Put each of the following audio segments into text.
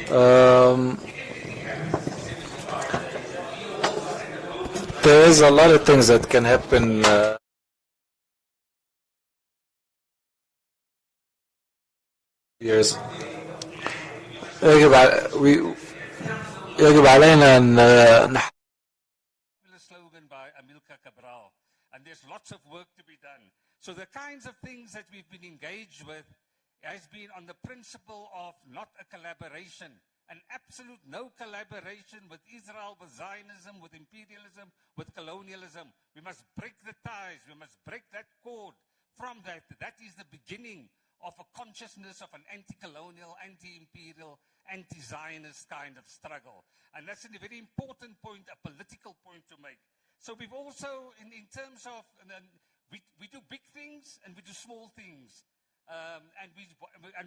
Um, there is a lot of things that can happen. Years. يجب علينا أن slogan by Amilcar Cabral, and there's lots of work to be done. So the kinds of things that we've been engaged with has been on the principle of not a collaboration, an absolute no collaboration with Israel, with Zionism, with imperialism, with colonialism. We must break the ties. We must break that cord from that. That is the beginning of a consciousness of an anti-colonial, anti-imperial, anti-Zionist kind of struggle. And that's a very important point, a political point to make. So we've also, in terms of, we do big things and we do small things. And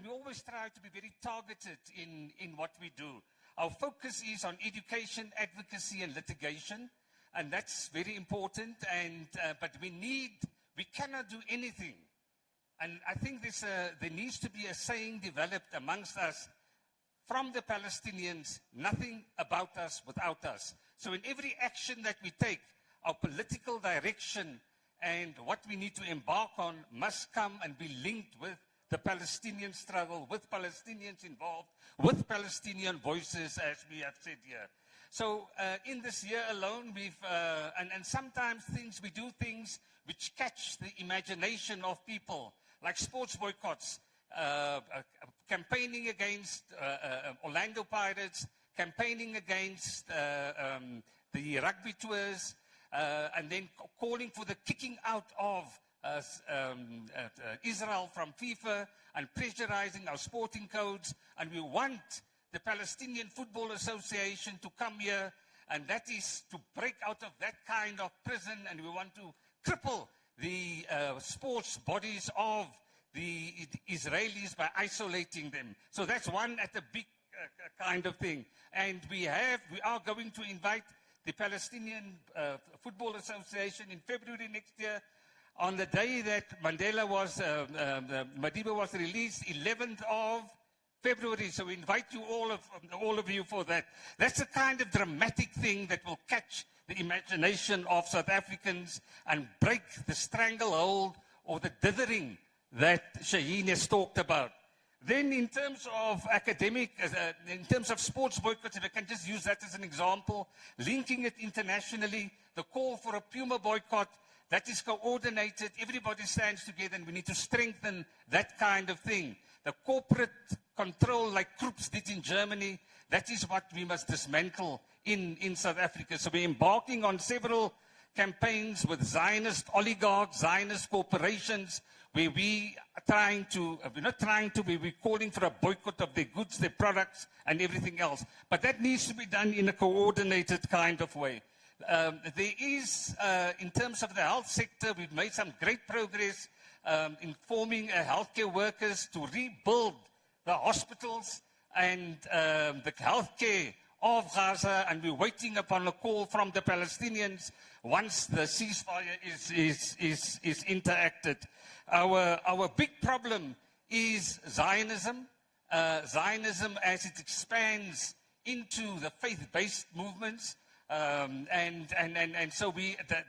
we always try to be very targeted in what we do. Our focus is on education, advocacy, and litigation. And that's very important. But we cannot do anything. And I think there needs to be a saying developed amongst us from the Palestinians, nothing about us without us. So in every action that we take, our political direction and what we need to embark on must come and be linked with the Palestinian struggle, with Palestinians involved, with Palestinian voices, as we have said here. So in this year alone, and sometimes we do things which catch the imagination of people, like sports boycotts, campaigning against Orlando Pirates, campaigning against the rugby tours, and then calling for the kicking out of Israel from FIFA and pressurizing our sporting codes. And we want the Palestinian Football Association to come here, and that is to break out of that kind of prison, and we want to cripple the sports bodies of the Israelis by isolating them. So that's one at a big kind of thing. And we are going to invite the Palestinian Football Association in February next year, on the day that Mandela Madiba was released, 11th of February. So we invite you all of you for that. That's a kind of dramatic thing that will catch the imagination of South Africans and break the stranglehold or the dithering that Shaheen has talked about. Then in terms of in terms of sports boycotts, if I can just use that as an example, linking it internationally, the call for a Puma boycott, that is coordinated, everybody stands together, and we need to strengthen that kind of thing. The corporate control like Krups did in Germany, that is what we must dismantle in South Africa. So we're embarking on several campaigns with Zionist oligarchs, Zionist corporations, where we're calling for a boycott of their goods, their products, and everything else. But that needs to be done in a coordinated kind of way. There is, in terms of the health sector, we've made some great progress in forming healthcare workers to rebuild the hospitals and the healthcare of Gaza, and we're waiting upon a call from the Palestinians once the ceasefire is interacted. Our big problem is Zionism. Zionism as it expands into the faith-based movements. And so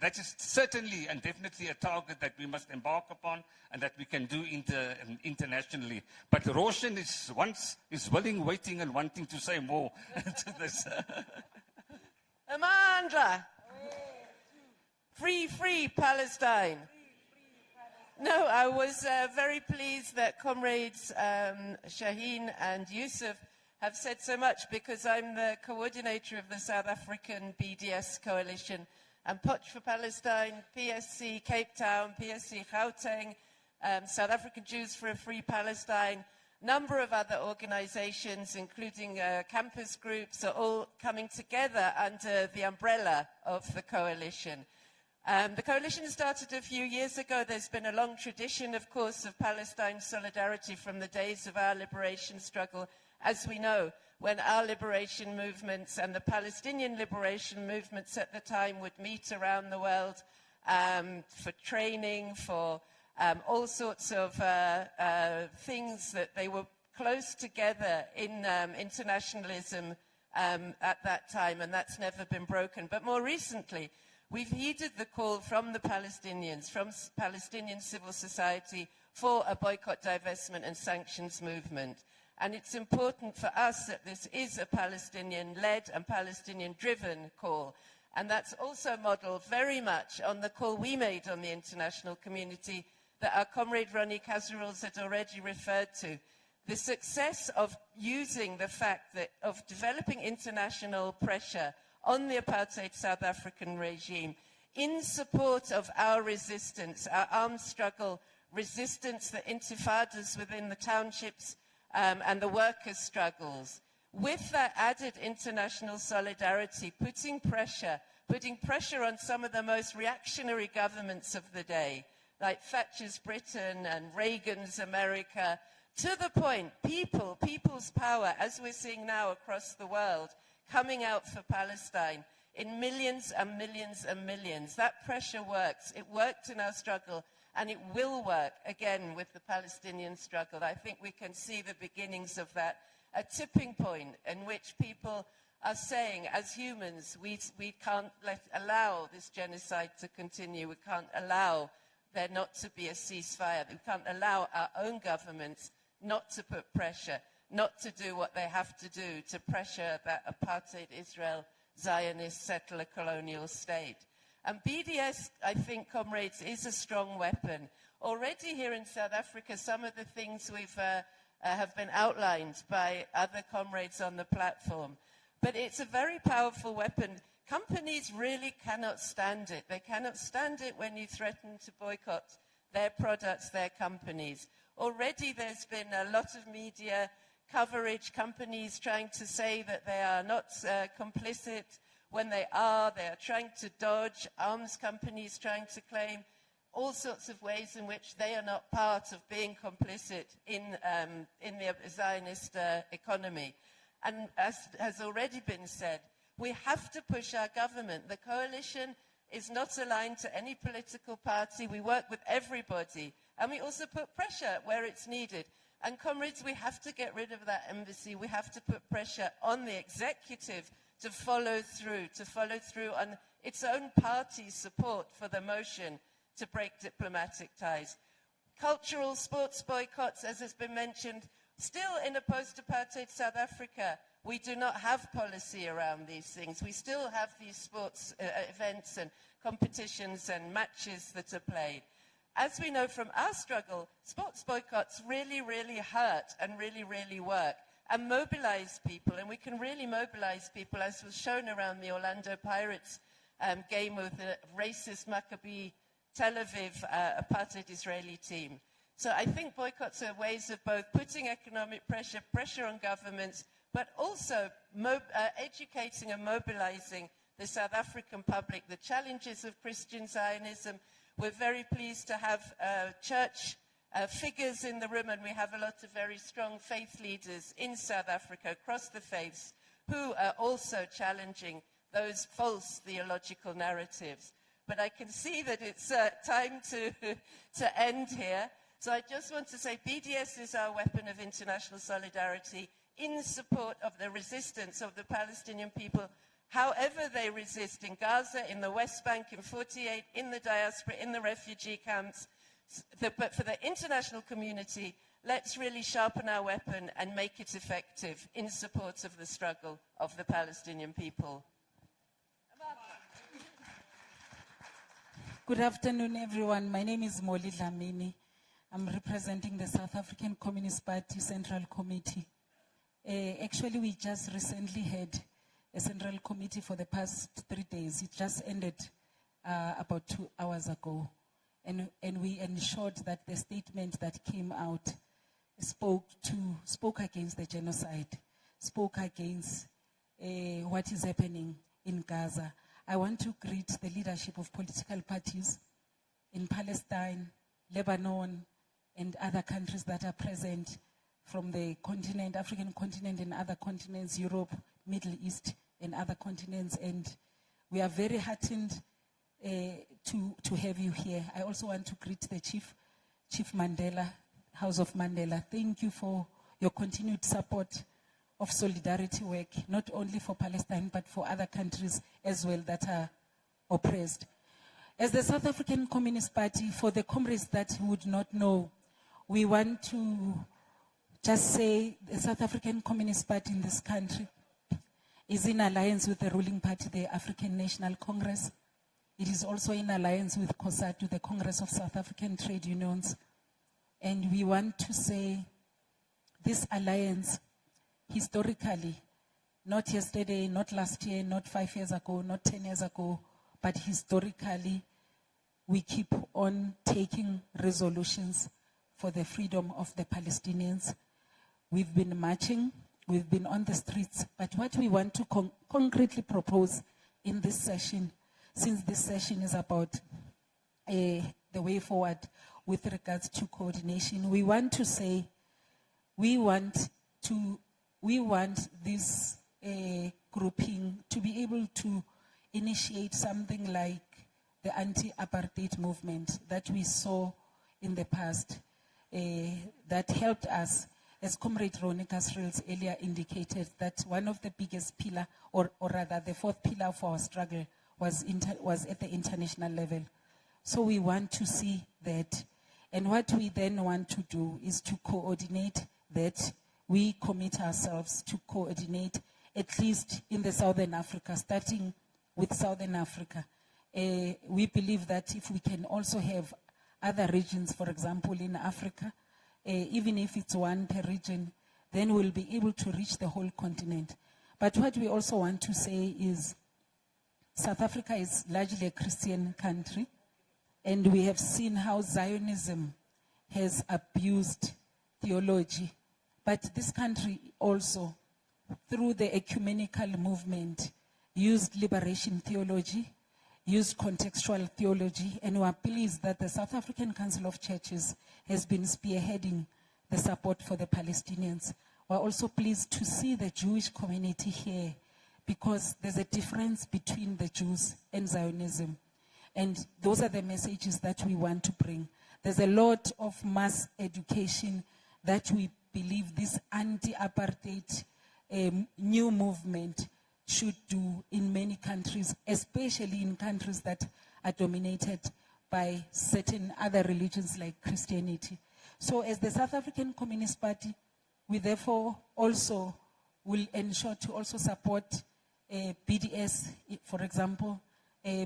that is certainly and definitely a target that we must embark upon and that we can do internationally. But Roshan is willing, waiting, and wanting to say more to this. Amandla! Free Palestine! No, I was very pleased that comrades Shaheen and Yusuf have said so much, because I'm the coordinator of the South African BDS coalition, and Potch for Palestine, PSC Cape Town, PSC Gauteng, South African Jews for a Free Palestine, number of other organizations, including campus groups, are all coming together under the umbrella of the coalition. The coalition started a few years ago. There's been a long tradition, of course, of Palestine solidarity from the days of our liberation struggle. As we know, when our liberation movements and the Palestinian liberation movements at the time would meet around the world for training, for all sorts of things that they were close together in internationalism at that time, and that's never been broken. But more recently, we've heeded the call from the Palestinians, from Palestinian civil society, for a boycott, divestment and sanctions movement. And it's important for us that this is a Palestinian-led and Palestinian-driven call. And that's also modeled very much on the call we made on the international community that our comrade Ronnie Cazarols had already referred to. The success of using the fact that of developing international pressure on the apartheid South African regime in support of our resistance, our armed struggle resistance, the intifadas within the townships and the workers' struggles. With that added international solidarity, putting pressure on some of the most reactionary governments of the day, like Thatcher's Britain and Reagan's America, to the point, people's power, as we're seeing now across the world, coming out for Palestine in millions and millions and millions. That pressure works. It worked in our struggle, and it will work again with the Palestinian struggle. I think we can see the beginnings of that, a tipping point in which people are saying, as humans, we can't allow this genocide to continue. We can't allow there not to be a ceasefire. We can't allow our own governments not to put pressure, not to do what they have to do to pressure that apartheid Israel Zionist settler colonial state. And BDS, I think, comrades, is a strong weapon. Already here in South Africa, some of the things have been outlined by other comrades on the platform. But it's a very powerful weapon. Companies really cannot stand it. They cannot stand it when you threaten to boycott their products, their companies. Already there's been a lot of media coverage, companies trying to say that they are not complicit when they are trying to dodge, arms companies trying to claim all sorts of ways in which they are not part of being complicit in the Zionist economy. And as has already been said, we have to push our government. The coalition is not aligned to any political party. We work with everybody. And we also put pressure where it's needed. And comrades, we have to get rid of that embassy. We have to put pressure on the executive to follow through on its own party's support for the motion to break diplomatic ties. Cultural sports boycotts, as has been mentioned, still in a post-apartheid South Africa, we do not have policy around these things. We still have these sports events and competitions and matches that are played. As we know from our struggle, sports boycotts really, really hurt and really, really work and mobilize people. And we can really mobilize people, as was shown around the Orlando Pirates game with the racist Maccabi Tel Aviv apartheid Israeli team. So I think boycotts are ways of both putting economic pressure on governments, but also educating and mobilizing the South African public, the challenges of Christian Zionism. We're very pleased to have church figures in the room, and we have a lot of very strong faith leaders in South Africa across the faiths who are also challenging those false theological narratives. But I can see that it's time to end here. So I just want to say BDS is our weapon of international solidarity in support of the resistance of the Palestinian people, however they resist in Gaza, in the West Bank, in 48, in the diaspora, in the refugee camps. But for the international community, let's really sharpen our weapon and make it effective in support of the struggle of the Palestinian people. Good afternoon, everyone. My name is Molly Dlamini. I'm representing the South African Communist Party Central Committee. Actually, we just recently had a Central Committee for the past 3 days. It just ended about 2 hours ago. And we ensured that the statement that came out spoke against the genocide, spoke against what is happening in Gaza. I want to greet the leadership of political parties in Palestine, Lebanon, and other countries that are present from the continent, African continent and other continents, Europe, Middle East, and other continents. And we are very heartened to have you here. I also want to greet the Chief Chief Mandela, House of Mandela, thank you for your continued support of solidarity work, not only for Palestine, but for other countries as well that are oppressed. As the South African Communist Party, for the comrades that would not know, we want to just say the South African Communist Party in this country is in alliance with the ruling party, the African National Congress. It is also in alliance with COSATU, the Congress of South African Trade Unions. And we want to say this alliance, historically, not yesterday, not last year, not 5 years ago, not 10 years ago, but historically, we keep on taking resolutions for the freedom of the Palestinians. We've been marching, we've been on the streets, but what we want to concretely propose in this session, since this session is about the way forward with regards to coordination, we want to say, we want this grouping to be able to initiate something like the anti-apartheid movement that we saw in the past, that helped us, as Comrade Ronnie Casrils earlier indicated, that one of the biggest pillar, or rather the fourth pillar of our struggle was at the international level. So we want to see that. And what we then want to do is to coordinate that. We commit ourselves to coordinate, at least in the Southern Africa, starting with Southern Africa. We believe that if we can also have other regions, for example, in Africa, even if it's one per region, then we'll be able to reach the whole continent. But what we also want to say is South Africa is largely a Christian country, and we have seen how Zionism has abused theology. But this country also, through the ecumenical movement, used liberation theology, used contextual theology, and we are pleased that the South African Council of Churches has been spearheading the support for the Palestinians. We're also pleased to see the Jewish community here, because there's a difference between the Jews and Zionism. And those are the messages that we want to bring. There's a lot of mass education that we believe this anti-apartheid new movement should do in many countries, especially in countries that are dominated by certain other religions like Christianity. So as the South African Communist Party, we therefore also will ensure to also support BDS, for example,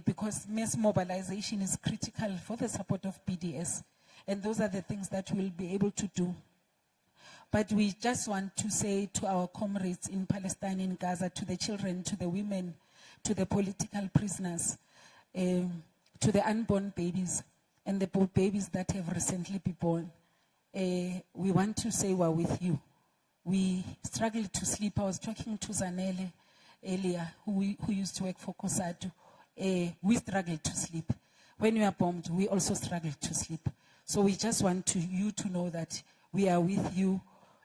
because mass mobilization is critical for the support of BDS. And those are the things that we'll be able to do. But we just want to say to our comrades in Palestine, in Gaza, to the children, to the women, to the political prisoners, to the unborn babies, and the babies that have recently been born, we want to say we're with you. We struggled to sleep. I was talking to Zanele earlier, who used to work for COSATU. We struggled to sleep. When we are bombed, we also struggled to sleep. So we just want you to know that we are with you,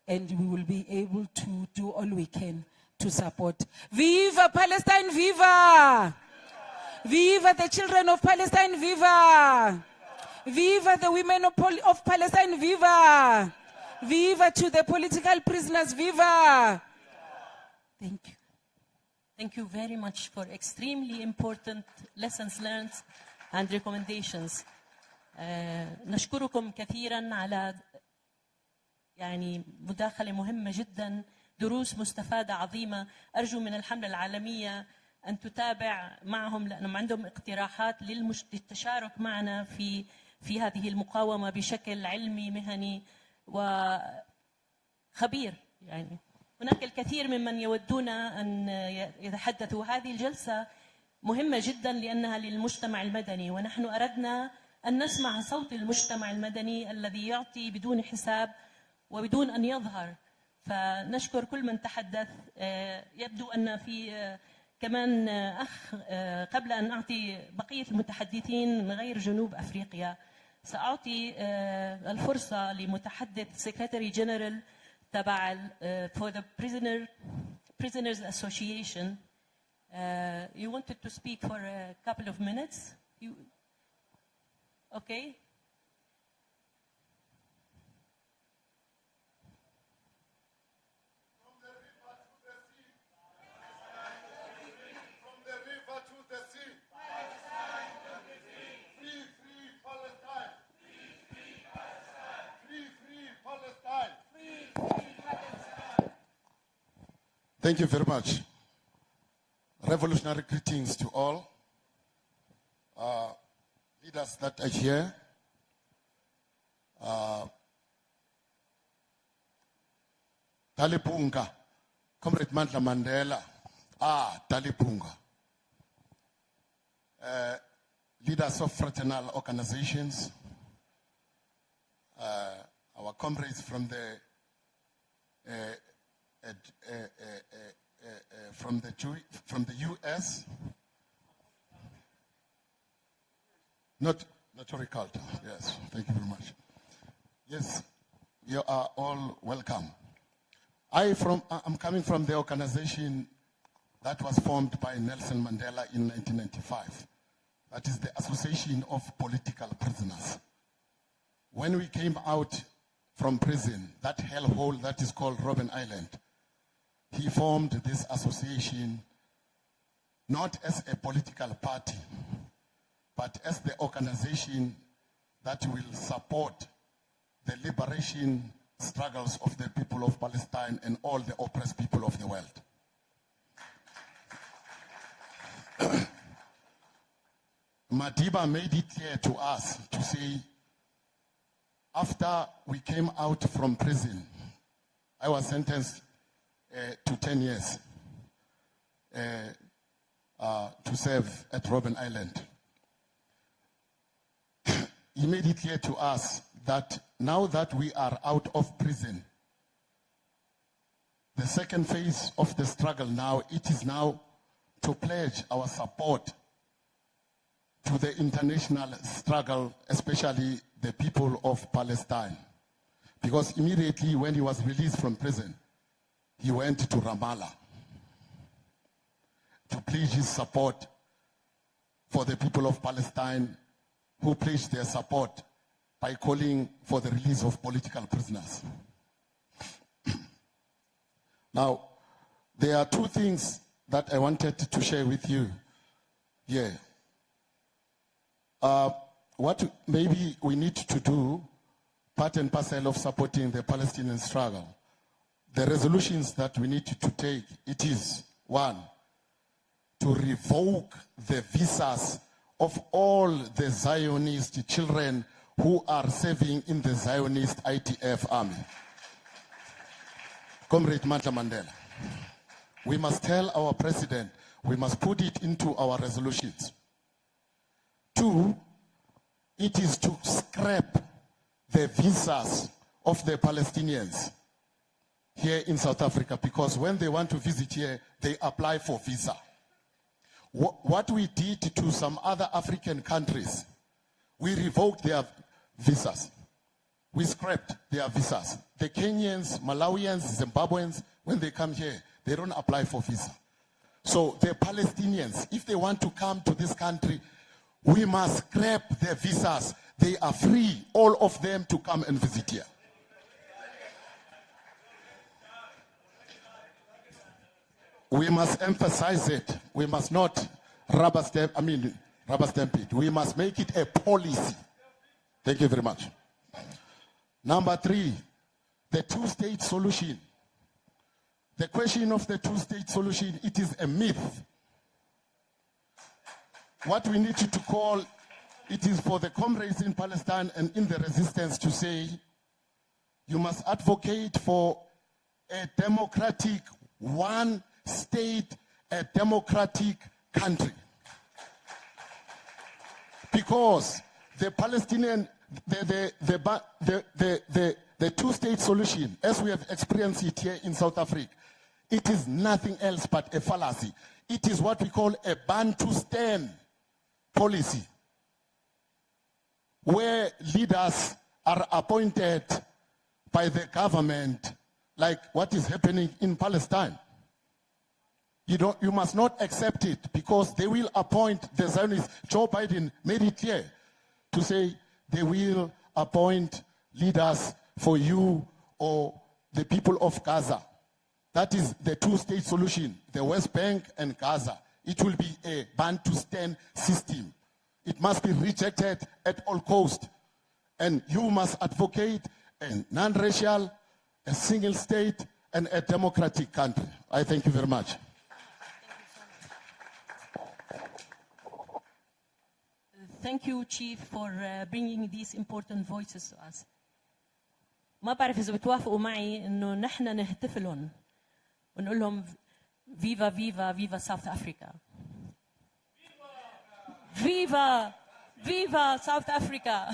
and we will be able to do all we can to support. Viva Palestine, viva! Viva the children of Palestine, viva! Viva the women of Palestine, viva! Viva to the political prisoners, viva! Thank you. Thank you very much for extremely important lessons learned and recommendations. نشكركم كثيرا على يعني مداخلة مهمة جدا، دروس مستفادة عظيمة. أرجو من الحملة العالمية أن تتابع معهم، لأنهم عندهم اقتراحات للتشارك معنا في هذه المقاومة بشكل علمي مهني وخبير. يعني هناك الكثير ممن يودون أن يتحدثوا. هذه الجلسة مهمة جدا لأنها للمجتمع المدني، ونحن أردنا أن نسمع صوت المجتمع المدني الذي يعطي بدون حساب وبدون أن يظهر. فنشكر كل من تحدث. يبدو أن في كمان أخ، قبل أن أعطي بقية المتحدثين من غير جنوب أفريقيا، سأعطي الفرصة لمتحدث سكرتري جنرال تبع for the Prisoners Association. You wanted to speak for a couple of minutes? Okay. Thank you very much. Revolutionary greetings to all. Leaders that are here. Talipunga, Comrade Mandela. Talipunga. Leaders of fraternal organizations. Our comrades from the US, not horticulture. Yes, thank you very much. Yes, you are all welcome. I'm coming from the organization that was formed by Nelson Mandela in 1995. That is the Association of Political Prisoners. When we came out from prison, that hellhole that is called Robben Island, he formed this association not as a political party, but as the organization that will support the liberation struggles of the people of Palestine and all the oppressed people of the world. Madiba made it clear to us to say, after we came out from prison, I was sentenced to 10 years to serve at Robben Island. He made it clear to us that now that we are out of prison, the second phase of the struggle now, it is now to pledge our support to the international struggle, especially the people of Palestine. Because immediately when he was released from prison, he went to Ramallah to pledge his support for the people of Palestine, who pledged their support by calling for the release of political prisoners. Now, there are two things that I wanted to share with you here. What maybe we need to do, part and parcel of supporting the Palestinian struggle, the resolutions that we need to take, it is, one, to revoke the visas of all the Zionist children who are serving in the Zionist ITF army. Comrade Mandela, we must tell our president, we must put it into our resolutions. Two, it is to scrap the visas of the Palestinians here in South Africa, because when they want to visit here, they apply for visa. What we did to some other African countries, we revoked their visas. We scrapped their visas. The Kenyans, Malawians, Zimbabweans, when they come here, they don't apply for visa. So the Palestinians, if they want to come to this country, we must scrap their visas. They are free, all of them, to come and visit here. We must emphasize it. We must not rubber stamp it. We must make it a policy. Thank you very much. Number three, the two-state solution. The question of the two-state solution, it is a myth. What we need to call, it is for the comrades in Palestine and in the resistance to say, you must advocate for a democratic, one state, a democratic country. Because the Palestinian, the two-state solution, as we have experienced it here in South Africa, it is nothing else but a fallacy. It is what we call a Bantustan policy, where leaders are appointed by the government, like what is happening in Palestine. You must not accept it, because they will appoint the Zionists. Joe Biden made it clear to say they will appoint leaders for you or the people of Gaza. That is the two-state solution, the West Bank and Gaza. It will be a Bantustan system. It must be rejected at all costs. And you must advocate a non-racial, a single state, and a democratic country. I thank you very much. Thank you, Chief, for bringing these important voices to us. ما بعرف إذا بتوافقوا معي إنه نحن نهتف لهم ونقول لهم فيفا فيفا فيفا ساوث أفريكا. فيفا فيفا ساوث أفريكا.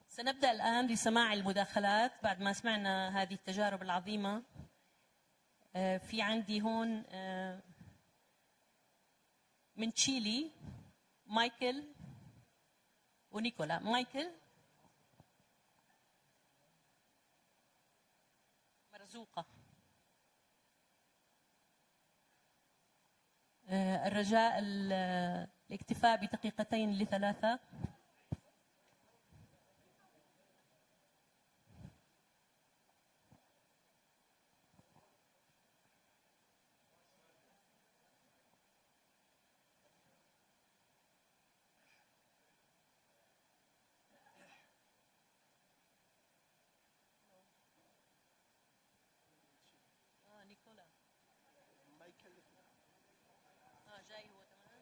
سنبدأ الآن بسماع المداخلات بعد ما سمعنا هذه التجارب العظيمة. في عندي هون من تشيلي مايكل ونيكولا. مايكل مرزوقة. الرجاء الاكتفاء بدقيقتين لثلاثة. نيكولا مايكل جاي هو تمام.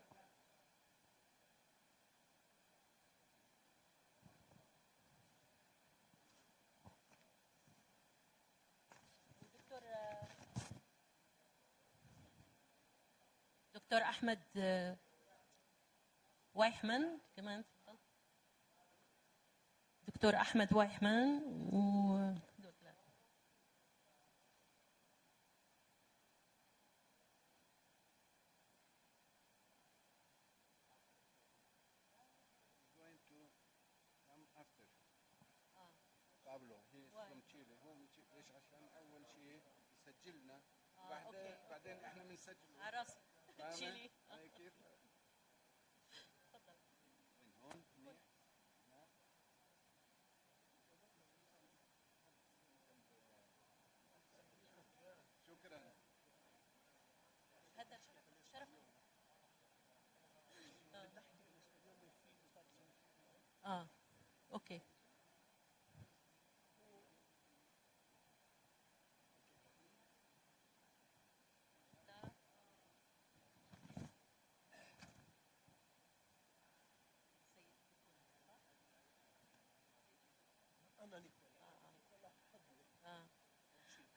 دكتور أحمد وايحمان كمان. دكتور أحمد وايحمان سجلنا بعدين احنا بنسجل عرس تشيلي. كيف تفضل. من هون منيح. شكرا. هذا شرف. اوكي.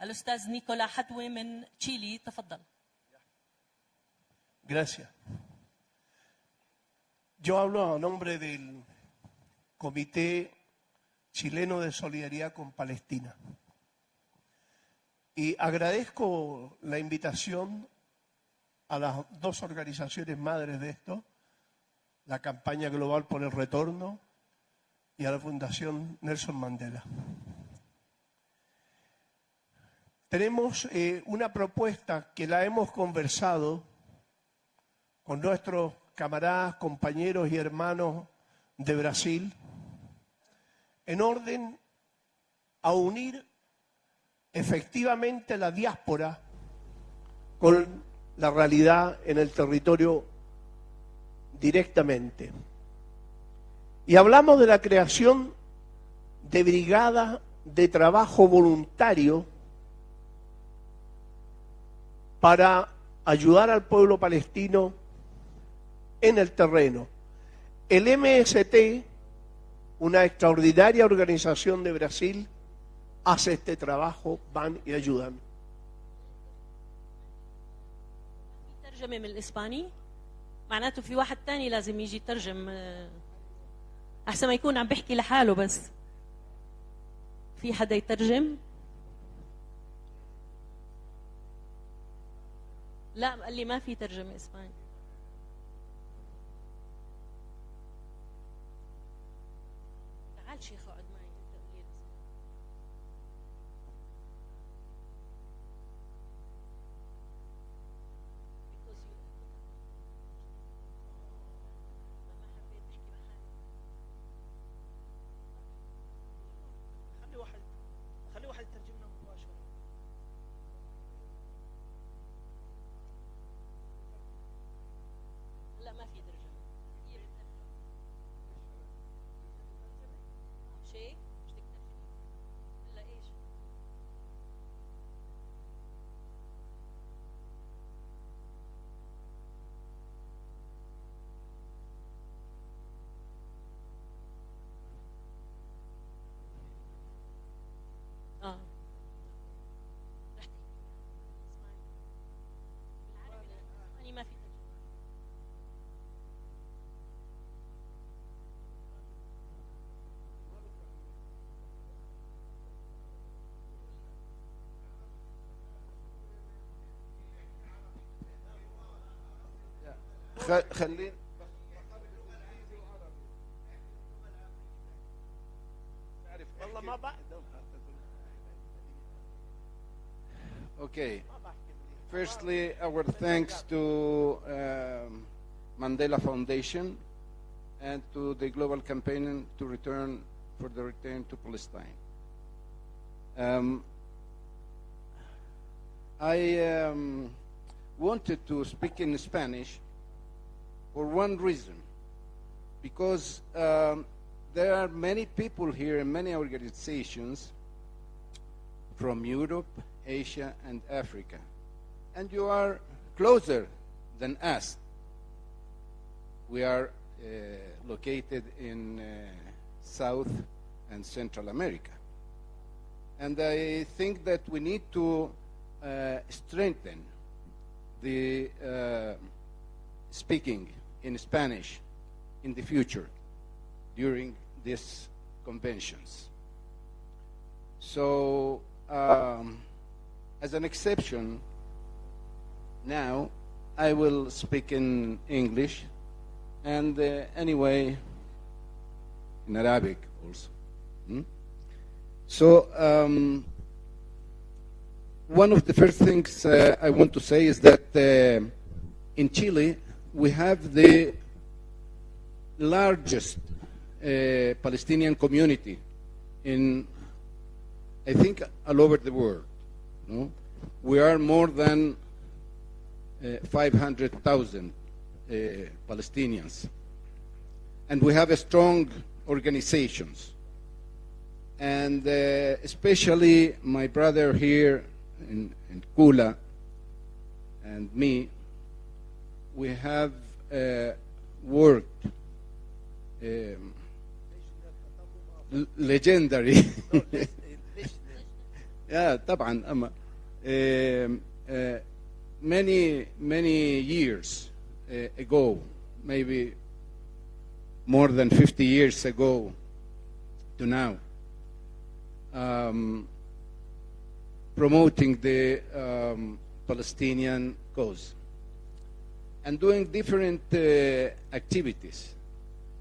الأستاذ نيكولا حدوي من تشيلي تفضل. Gracias. Yo hablo a nombre del Comité Chileno de Solidaridad con Palestina. Y agradezco la invitación a las dos organizaciones madres de esto, la Campaña Global por el Retorno y a la Fundación Nelson Mandela. Tenemos una propuesta que la hemos conversado con nuestros camaradas, compañeros y hermanos de Brasil, en orden a unir efectivamente la diáspora con la realidad en el territorio directamente. Y hablamos de la creación de brigadas de trabajo voluntario para ayudar al pueblo palestino en el terreno. El MST, una extraordinaria organización de Brasil, hace este trabajo, van y ayudan. ترجمة من الإسباني معناته في واحد تاني لازم يجي يترجم أحسن ما يكون عم بيحكي لحاله بس في حدا يترجم. لا قال لي ما في ترجمة إسباني. تعال شيخ اقعد معي انت قليل. خلينا والله ما بعد. Okay. Firstly, our thanks to Mandela Foundation and to the Global Campaign to return for the return to Palestine. I wanted to speak in Spanish for one reason, because there are many people here and many organizations from Europe, Asia, and Africa, and you are closer than us. We are located in South and Central America, and I think that we need to strengthen the speaking in Spanish in the future during these conventions. So, as an exception, now I will speak in English, and anyway, in Arabic also. So, one of the first things I want to say is that in Chile we have the largest Palestinian community in, I think, all over the world. No? We are more than 500,000 Palestinians, and we have strong organizations. And especially my brother here in Kula and me, we have worked legendary. Yeah, طبعا أما many years ago, maybe more than 50 years ago to now, promoting the Palestinian cause and doing different activities.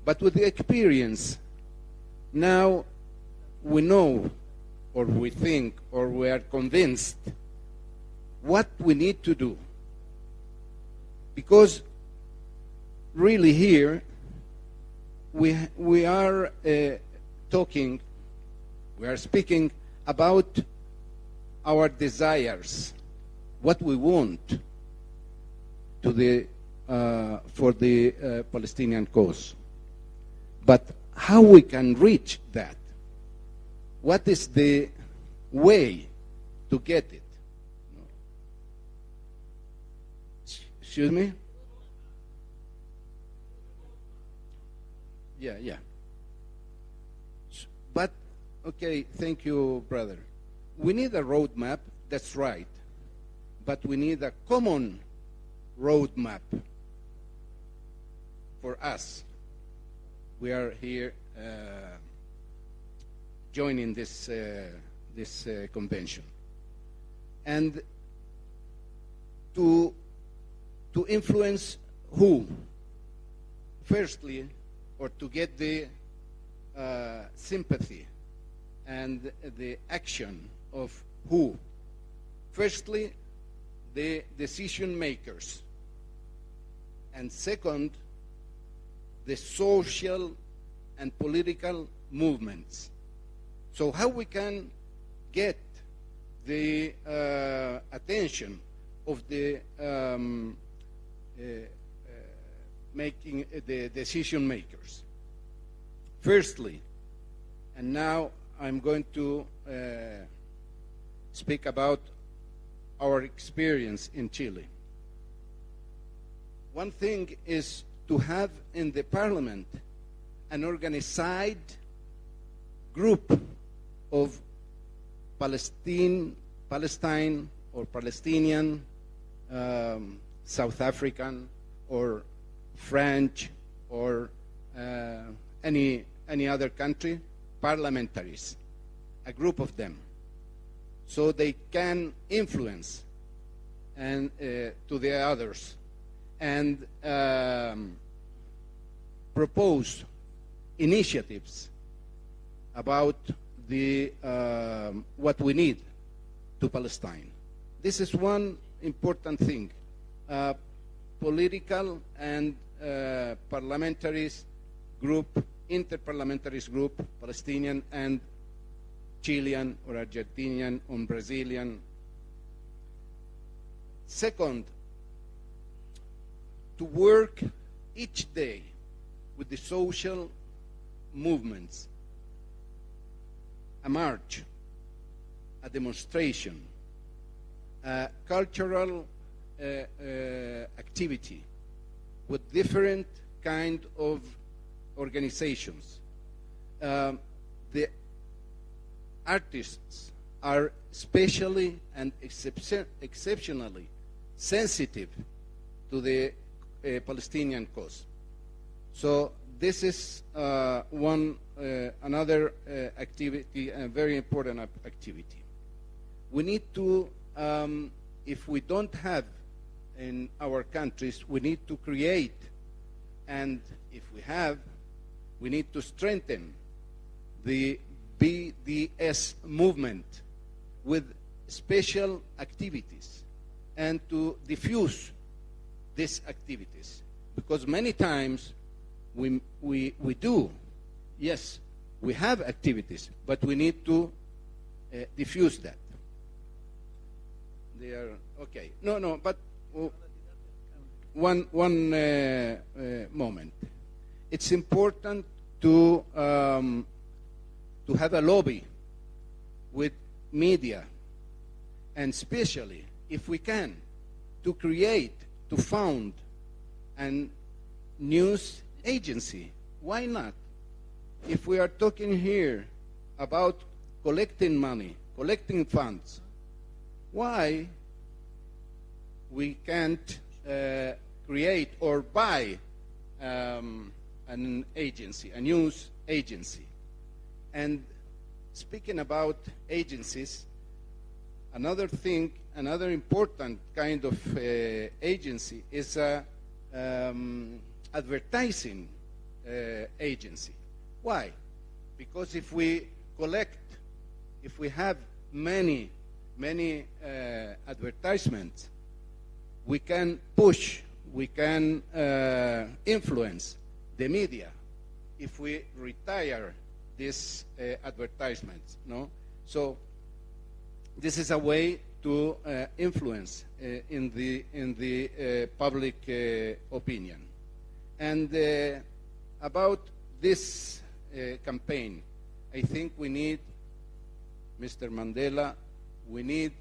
But with the experience, now we know, or we think, or we are convinced what we need to do. Because really here, we are talking, we are speaking about our desires, what we want to the for the Palestinian cause. But how we can reach that? What is the way to get it? Excuse me? Yeah. But, okay, thank you, brother. We need a roadmap, that's right. But we need a common roadmap for us. We are here joining this convention. And to influence who? Firstly, or to get the sympathy and the action of who? Firstly, the decision makers. And second, the social and political movements. So how we can get the attention of the making the decision makers? Firstly, and now I'm going to speak about our experience in Chile. One thing is to have in the parliament an organized group of Palestine or Palestinian, South African or French or any other country, parliamentaries, a group of them, so they can influence and to the others and propose initiatives about what we need to Palestine. This is one important thing. Political and parliamentaries group, interparliamentaries group, Palestinian and Chilean or Argentinian or Brazilian. Second, to work each day with the social movements, a march, a demonstration, a cultural activity with different kind of organizations. The artists are especially and exceptionally sensitive to the Palestinian cause. So this is another activity, a very important activity. We need to, if we don't have in our countries, we need to create, and if we have, we need to strengthen the BDS movement with special activities and to diffuse these activities. Because many times we do, yes, we have activities, but we need to diffuse that. They are, okay. No, but one moment. It's important to have a lobby with media, and especially, if we can, to create, to found a news agency. Why not? If we are talking here about collecting money, collecting funds, why we can't create or buy an agency, a news agency? And speaking about agencies, another thing, another important kind of agency is advertising agency. Why? Because if we collect, if we have many advertisements, we can push, we can influence the media if we retire these advertisements, no? So this is a way to influence in the public opinion. And about this campaign, I think we need, Mr. Mandela, we need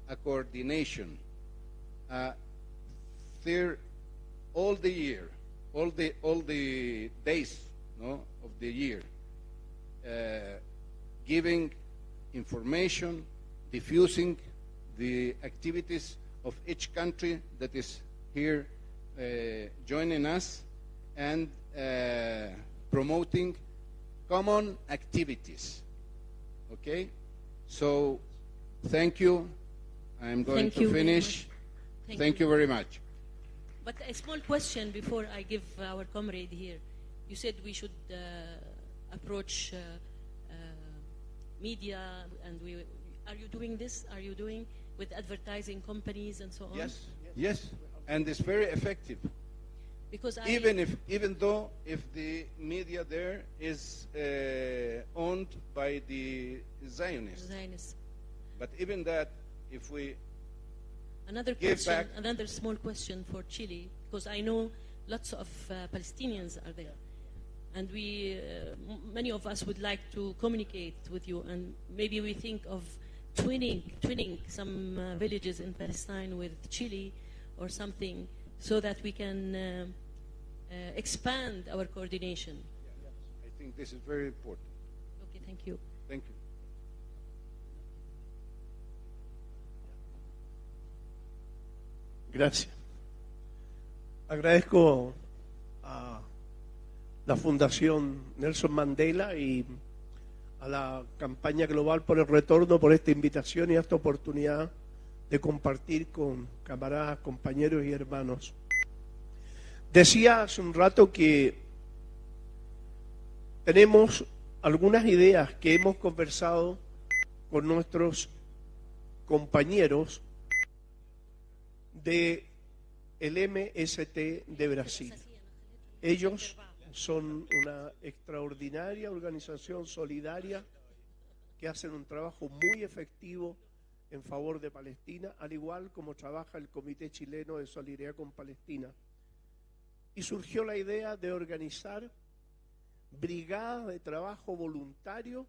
a coordination. All the year, all the days, no, of the year, giving information, diffusing the activities of each country that is here joining us, and promoting common activities. Okay? So, thank you. I'm going to finish. Thank you very much. But a small question before I give our comrade here. You said we should approach media, and are you doing this? Are you doing with advertising companies and so on? Yes, and it's very effective. Because even though the media there is owned by the Zionists. But even that, if we another small question for Chile, because I know lots of Palestinians are there, and we many of us would like to communicate with you, and maybe we think of twinning some villages in Palestine with Chile or something, so that we can expand our coordination. I think this is very important. Okay, thank you. Thank you. Gracias. Agradezco a la Fundación Nelson Mandela y a la campaña global por el retorno por esta invitación y esta oportunidad de compartir con camaradas, compañeros y hermanos. Decía hace un rato que tenemos algunas ideas que hemos conversado con nuestros compañeros de el MST de Brasil. Ellos son una extraordinaria organización solidaria que hacen un trabajo muy efectivo en favor de Palestina, al igual como trabaja el Comité Chileno de Solidaridad con Palestina. Y surgió la idea de organizar brigadas de trabajo voluntario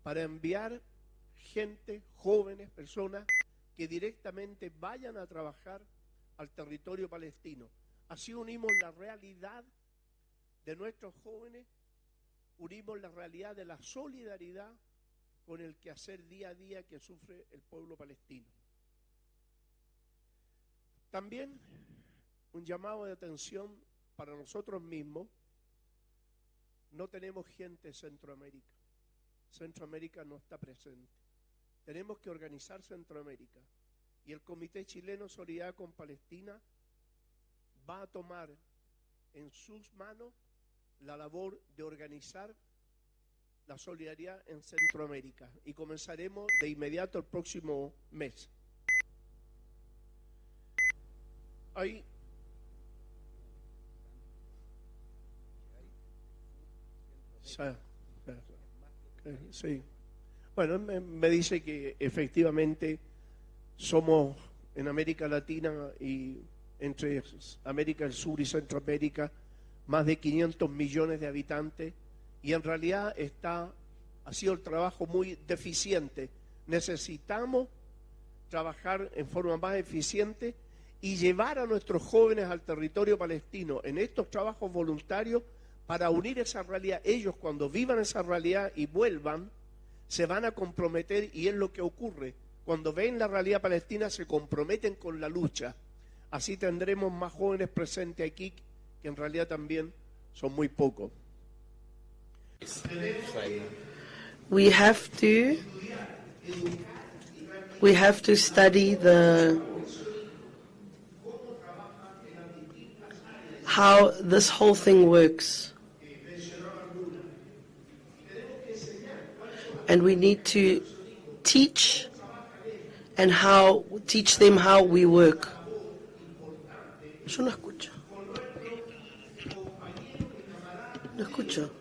para enviar gente, jóvenes, personas que directamente vayan a trabajar al territorio palestino. Así unimos la realidad de nuestros jóvenes, unimos la realidad de la solidaridad con el quehacer día a día que sufre el pueblo palestino. También un llamado de atención para nosotros mismos. No tenemos gente en Centroamérica. Centroamérica no está presente. Tenemos que organizar Centroamérica. Y el Comité Chileno Solidaridad con Palestina va a tomar en sus manos la labor de organizar la solidaridad en Centroamérica. Y comenzaremos de inmediato el próximo mes. Hay sí. Bueno, me dice que efectivamente somos en América Latina y entre América del Sur y Centroamérica más de 500 millones de habitantes y en realidad ha sido el trabajo muy deficiente. Necesitamos trabajar en forma más eficiente y llevar a nuestros jóvenes al territorio palestino en estos trabajos voluntarios para unir esa realidad. Ellos cuando vivan esa realidad y vuelvan, se van a comprometer y es lo que ocurre. Cuando ven la realidad palestina se comprometen con la lucha. Así tendremos más jóvenes presentes aquí, que en realidad también son muy pocos. We have to study how this whole thing works. And we need to teach them how we work. Yo no escucho. No escucho.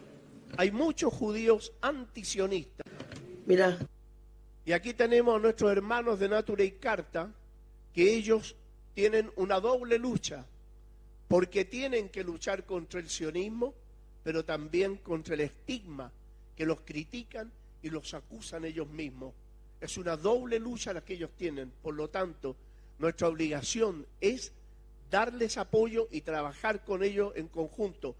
Hay muchos judíos antisionistas. Mira. Y aquí tenemos a nuestros hermanos de Natura y Carta, que ellos tienen una doble lucha, porque tienen que luchar contra el sionismo, pero también contra el estigma que los critican y los acusan ellos mismos. Es una doble lucha la que ellos tienen. Por lo tanto, nuestra obligación es darles apoyo y trabajar con ellos en conjunto.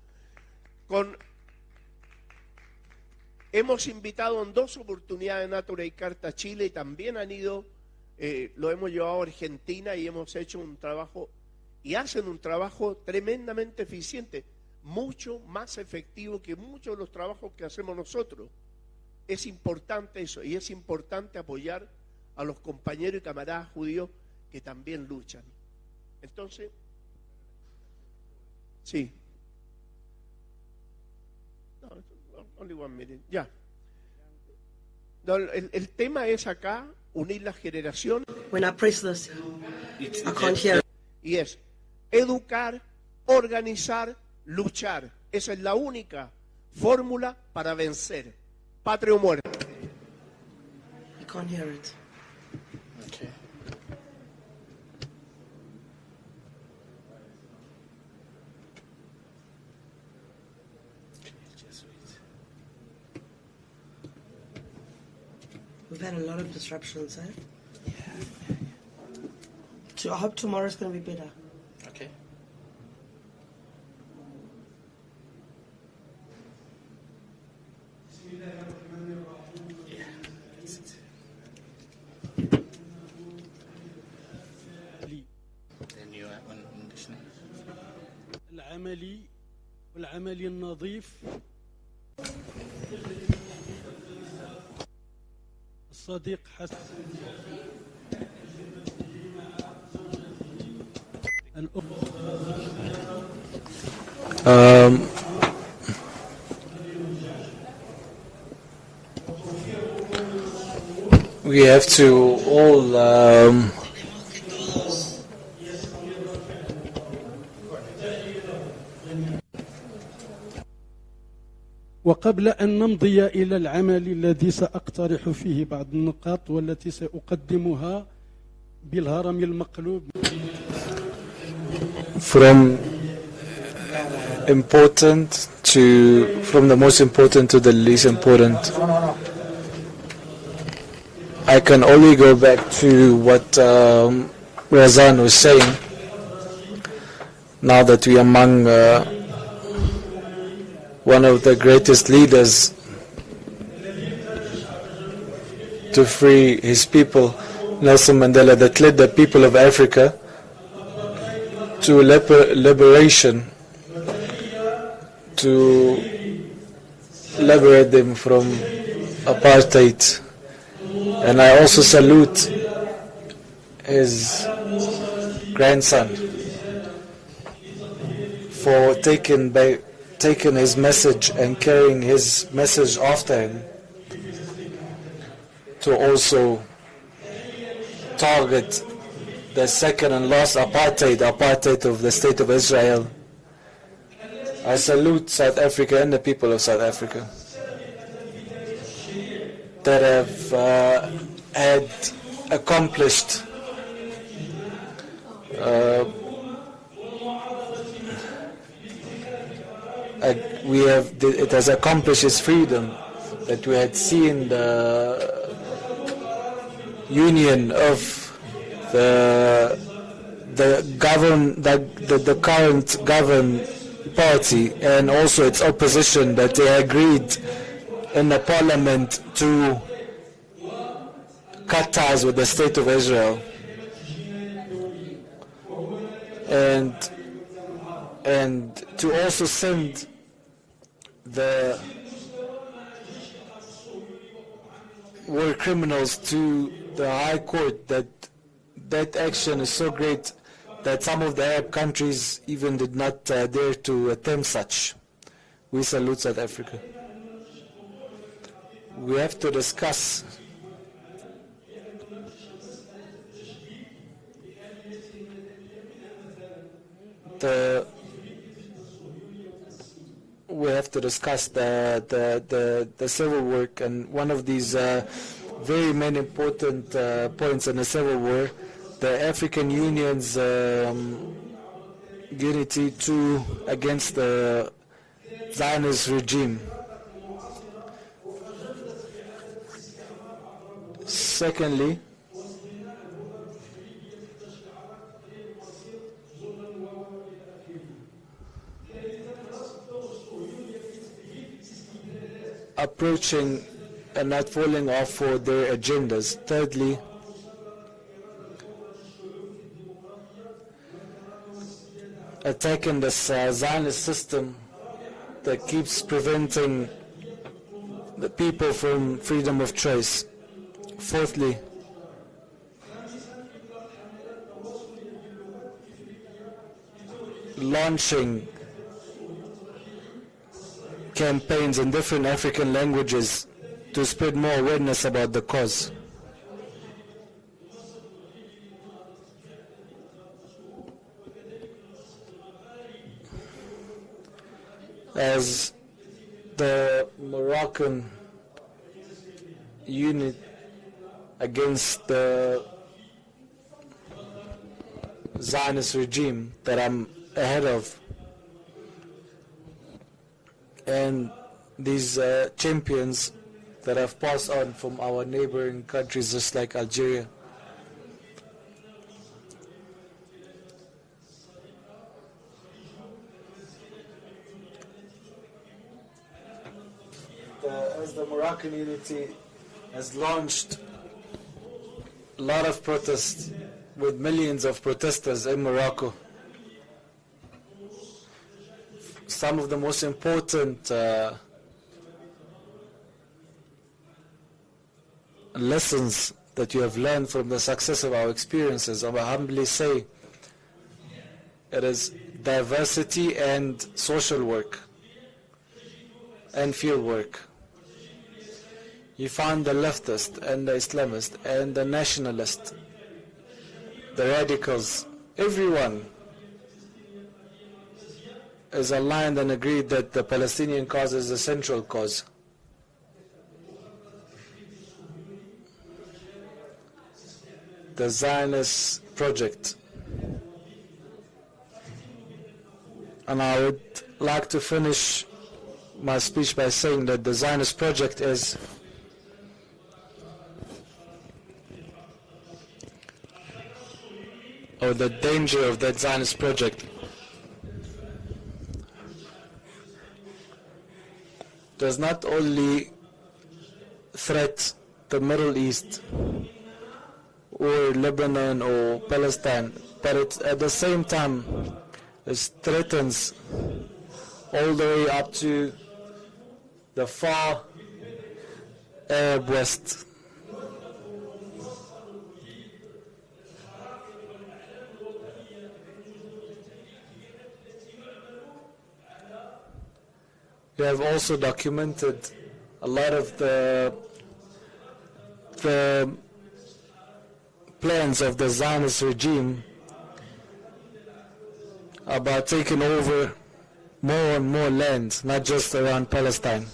Hemos invitado en 2 oportunidades Natura y Carta a Chile y también han ido, lo hemos llevado a Argentina y hemos hecho un trabajo, y hacen un trabajo tremendamente eficiente, mucho más efectivo que muchos de los trabajos que hacemos nosotros. Es importante eso, y es importante apoyar a los compañeros y camaradas judíos que también luchan. Entonces, sí. No, only 1 minute. Ya. No, el tema es acá unir las generaciones. When I press this, I can't hear. Y es educar, organizar, luchar. Esa es la única fórmula para vencer. Patria o muerte. I can't hear it. Okay. We've had a lot of disruptions, eh? Yeah. So I hope tomorrow's going to be better. Okay. العملي والعملي النظيف الصديق حسن الأخ Um, we have to all وقبل أن نمضي إلى العمل الذي سأقترح فيه بعض النقاط والتي سأقدمها بالهرم المقلوب from the most important to the least important. I can only go back to what Razan was saying. Now that we are among one of the greatest leaders to free his people, Nelson Mandela, that led the people of Africa to liberation, to liberate them from apartheid. And I also salute his grandson for taking his message and carrying his message after him to also target the second and last apartheid of the State of Israel. I salute South Africa and the people of South Africa that have had accomplished it has accomplished its freedom, that we had seen the union of the current governed party and also its opposition, that they agreed in the parliament to cut ties with the State of Israel and to also send the war criminals to the High Court. That action is so great that some of the Arab countries even did not dare to attempt such. We salute South Africa. We have to discuss the civil war, and one of these very many important points in the civil war, the African Union's unity against the Zionist regime. Secondly, approaching and not falling off for their agendas. Thirdly, attacking this Zionist system that keeps preventing the people from freedom of choice. Fourthly, launching campaigns in different African languages to spread more awareness about the cause. As the Moroccan unit against the Zionist regime that I'm ahead of, and these champions that have passed on from our neighboring countries just like Algeria. As the Moroccan unity has launched a lot of protests with millions of protesters in Morocco, some of the most important lessons that you have learned from the success of our experiences, I will humbly say, it is diversity and social work and field work. You found the leftist and the Islamist and the nationalist, the radicals, everyone is aligned and agreed that the Palestinian cause is the central cause. The Zionist project. And I would like to finish my speech by saying that the Zionist project is or the danger of that Zionist project does not only threat the Middle East or Lebanon or Palestine, but it, at the same time it threatens all the way up to the far Arab West. We have also documented a lot of the plans of the Zionist regime about taking over more and more land, not just around Palestine.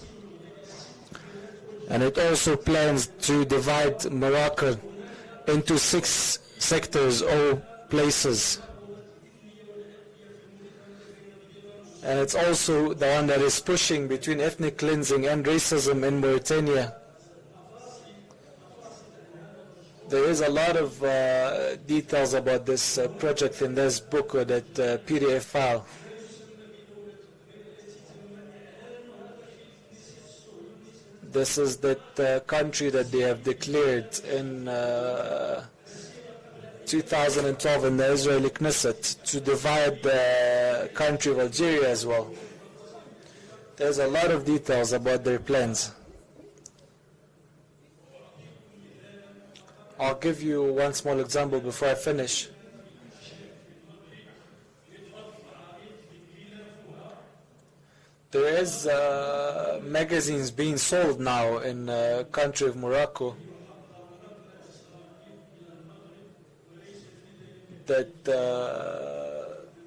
And it also plans to divide Morocco into 6 sectors or places. And it's also the one that is pushing between ethnic cleansing and racism in Mauritania. There is a lot of details about this project in this book or that PDF file. This is that country that they have declared in 2012 in the Israeli Knesset to divide the country of Algeria as well. There's a lot of details about their plans. I'll give you one small example before I finish. There is magazines being sold now in the country of Morocco that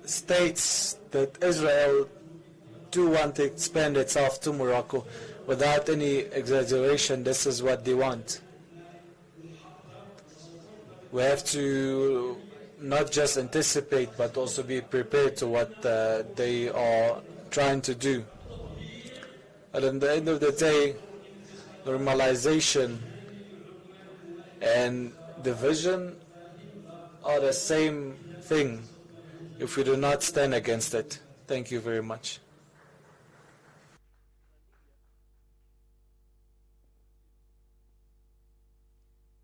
states that Israel do want to expand itself to Morocco. Without any exaggeration, this is what they want. We have to not just anticipate but also be prepared to what they are trying to do. But at the end of the day, normalization and division are the same thing if we do not stand against it. Thank you very much.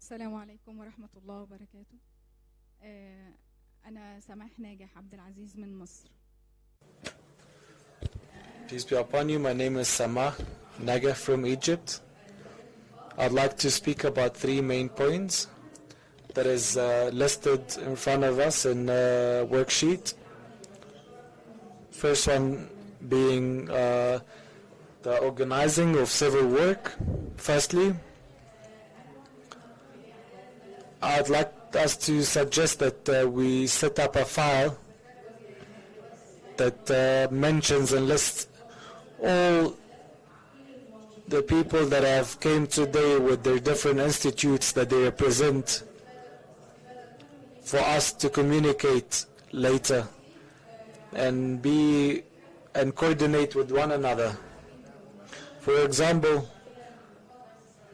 السلام عليكم ورحمة الله وبركاته. أنا سماح ناجح عبد العزيز من مصر. Peace be upon you. My name is Samah Naga from Egypt. I'd like to speak about 3 main points that is listed in front of us in the worksheet. First one being the organizing of civil work. Firstly, I'd like us to suggest that we set up a file that mentions and lists all the people that have came today with their different institutes that they represent for us to communicate later and coordinate with one another. For example,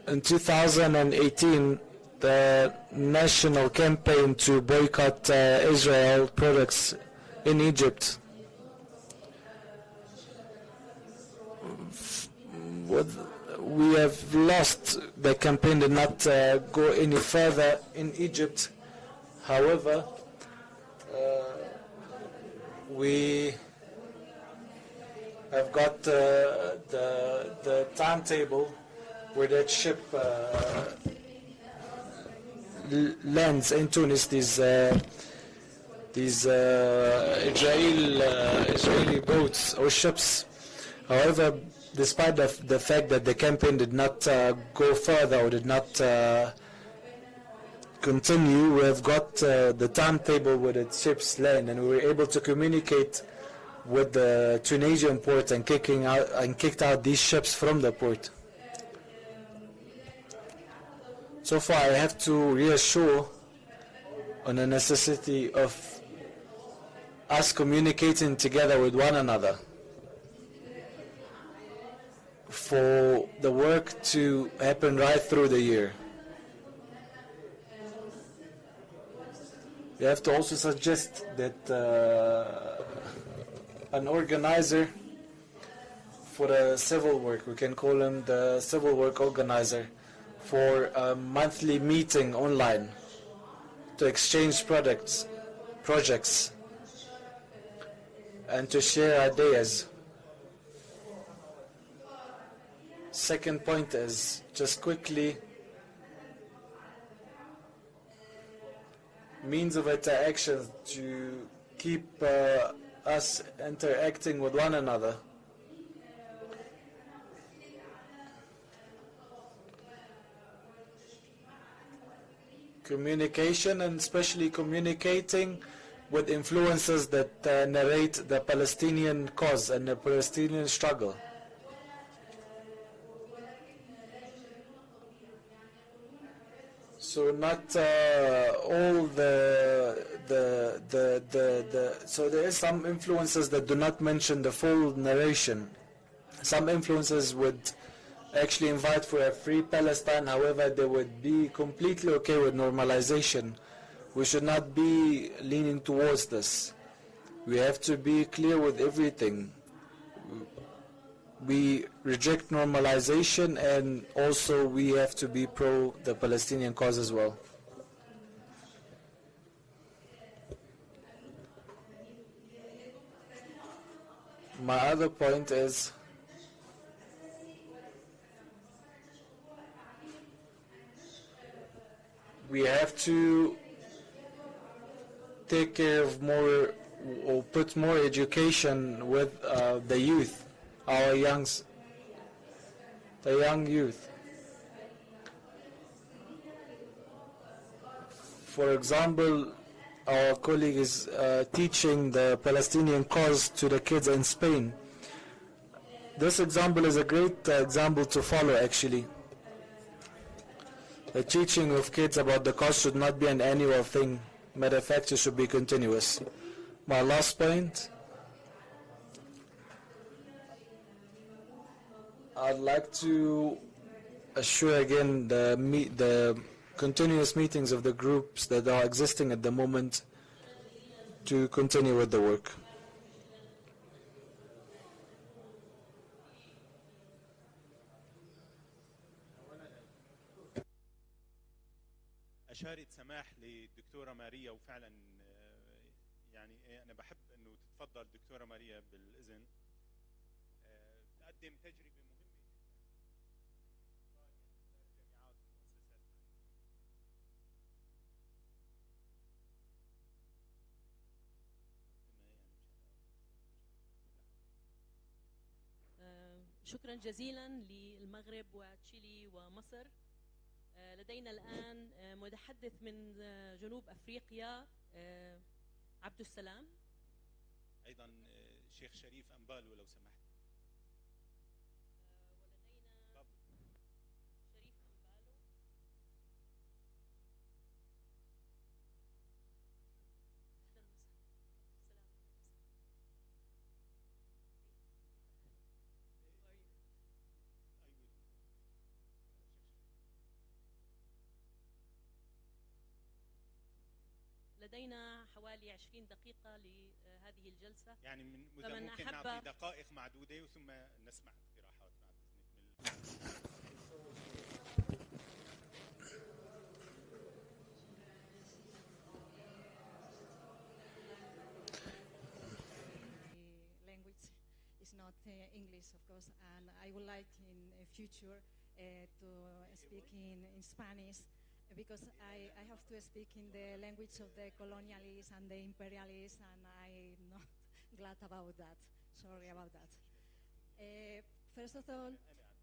in 2018, the national campaign to boycott Israel products in Egypt. We have lost. The campaign did not go any further in Egypt. However, we have got the timetable where that ship lands in Tunis. These these Israeli boats or ships. However, despite the fact that the campaign did not go further or did not continue, we have got the timetable with its ships land, and we were able to communicate with the Tunisian port and kicked out these ships from the port. So far, I have to reassure on the necessity of us communicating together with one another for the work to happen right through the year. We have to also suggest that an organizer for the civil work, we can call him the civil work organizer, for a monthly meeting online to exchange projects, and to share ideas. Second point is just quickly means of interaction to keep us interacting with one another. Communication, and especially communicating with influencers that narrate the Palestinian cause and the Palestinian struggle. So not all so there is some influencers that do not mention the full narration. Some influencers would actually invite for a free Palestine, however they would be completely okay with normalization. We should not be leaning towards this. We have to be clear with everything. We reject normalization, and also we have to be pro the Palestinian cause as well. My other point is we have to take care of more, or put more education with the youth, the young youth. For example, our colleague is teaching the Palestinian cause to the kids in Spain. This example is a great example to follow, actually. The teaching of kids about the cause should not be an annual thing. Matter of fact, it should be continuous. My last point, I'd like to assure again the continuous meetings of the groups that are existing at the moment to continue with the work. أشارة سماح للدكتورة ماريا، وفعلا يعني أنا بحب إنه تتفضل دكتورة ماريا بالإذن تقدم تجربة مهمة شكرا جزيلا للمغرب وتشيلي ومصر. لدينا الآن متحدث من جنوب أفريقيا عبد السلام. أيضا شيخ شريف أمبالو لو سمحت. لدينا حوالي 20 دقيقة لهذه الجلسة، يعني ممكن نعطي دقائق معدودة ثم نسمع اقتراحات بعد إذنك. Language is not English, of course, and I would like in the future to speak in Spanish. because I have to speak in the language of the colonialists and the imperialists, and I'm not glad about that. Sorry about that. First of all,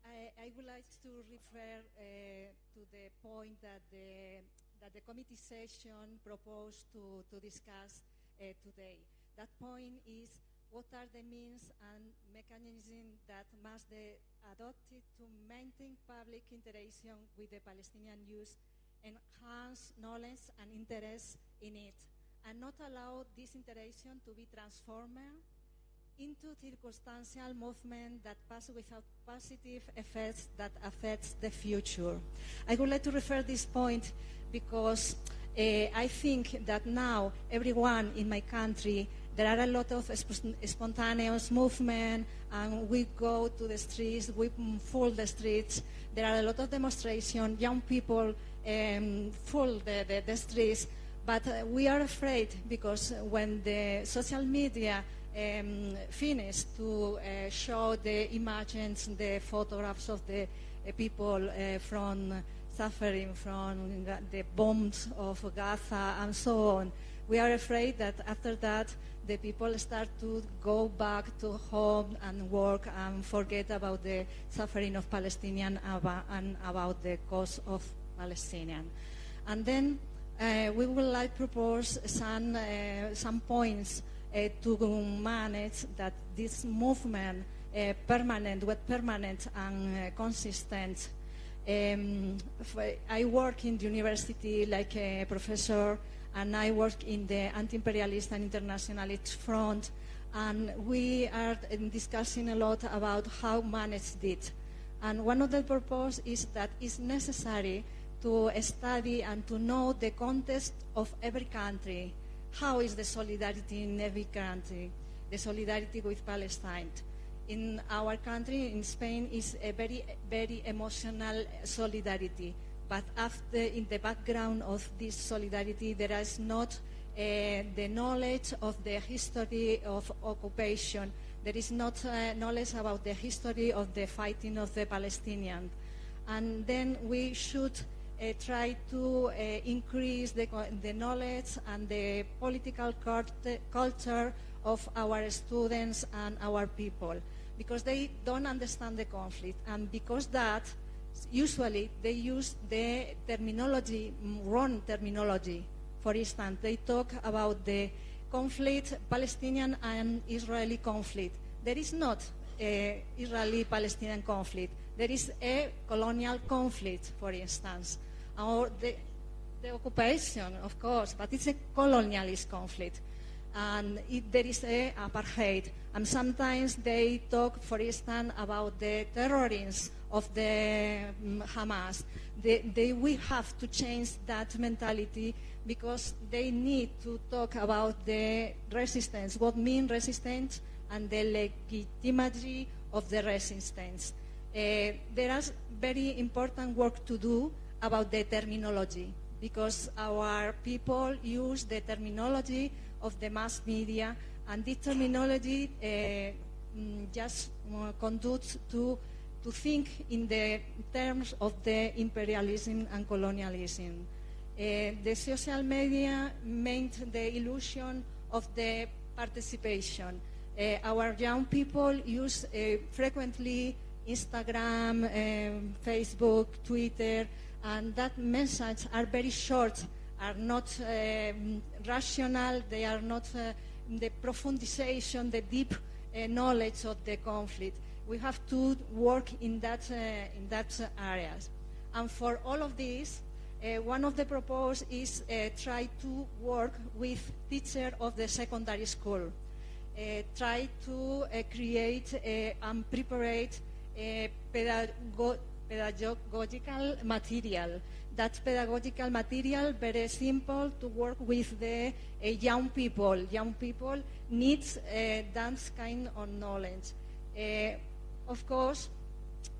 I would like to refer to the point that the committee session proposed to discuss today. That point is what are the means and mechanisms that must be adopted to maintain public interaction with the Palestinian youth, enhance knowledge and interest in it, and not allow this interaction to be transformed into circumstantial movement that pass without positive effects that affects the future. I would like to refer this point because I think that now everyone in my country, there are a lot of spontaneous movement, and we go to the streets, we fill the streets. There are a lot of demonstrations, young people fill the streets, but we are afraid because when the social media finish to show the images, the photographs of the people from suffering from the bombs of Gaza and so on. We are afraid that after that the people start to go back to home and work and forget about the suffering of Palestinians and about the cause of Palestinians. And then we would like to propose some points to manage that this movement permanent and consistent. I work in the university like a professor, and I work in the anti-imperialist and internationalist front, and we are discussing a lot about how manage it. And one of the purposes is that it's necessary to study and to know the context of every country. How is the solidarity in every country? The solidarity with Palestine. In our country, in Spain, is a very, very emotional solidarity. But after, in the background of this solidarity, there is not the knowledge of the history of occupation. There is not knowledge about the history of the fighting of the Palestinians. And then we should try to increase the knowledge and the political culture of our students and our people, because they don't understand the conflict, and because that usually they use the terminology, wrong terminology. For instance, they talk about the conflict, Palestinian and Israeli conflict. There is not a Israeli-Palestinian conflict. There is a colonial conflict, for instance, or the occupation, of course, but it's a colonialist conflict. And there is a apartheid. And sometimes they talk, for instance, about the terrorism of the Hamas. We have to change that mentality, because they need to talk about the resistance, what means resistance, and the legitimacy of the resistance. There is very important work to do about the terminology, because our people use the terminology of the mass media, and this terminology just conducts to think in the terms of the imperialism and colonialism. The social media made the illusion of the participation. Our young people use frequently Instagram, Facebook, Twitter, and that message are very short, are not rational, they are not the profundization, the deep knowledge of the conflict. We have to work in that areas. And for all of this, one of the proposals is try to work with teachers of the secondary school. Try to create and prepare pedagogical material. That pedagogical material, very simple to work with the young people. Young people need that kind of knowledge. Of course,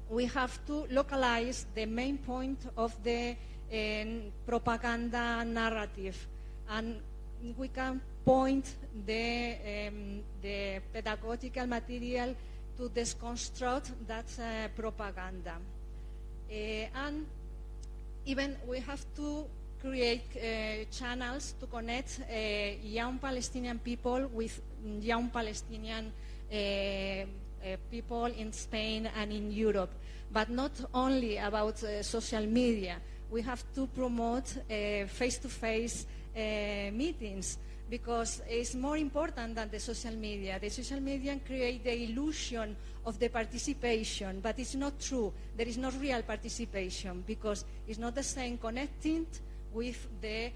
we have to localize the main point of the propaganda narrative, and we can point the pedagogical material to deconstruct that propaganda. And Even we have to create channels to connect young Palestinian people with young Palestinian people in Spain and in Europe. But not only about social media. We have to promote face-to-face meetings, because it's more important than the social media. The social media create the illusion of the participation, but it's not true. There is no real participation, because it's not the same connecting with the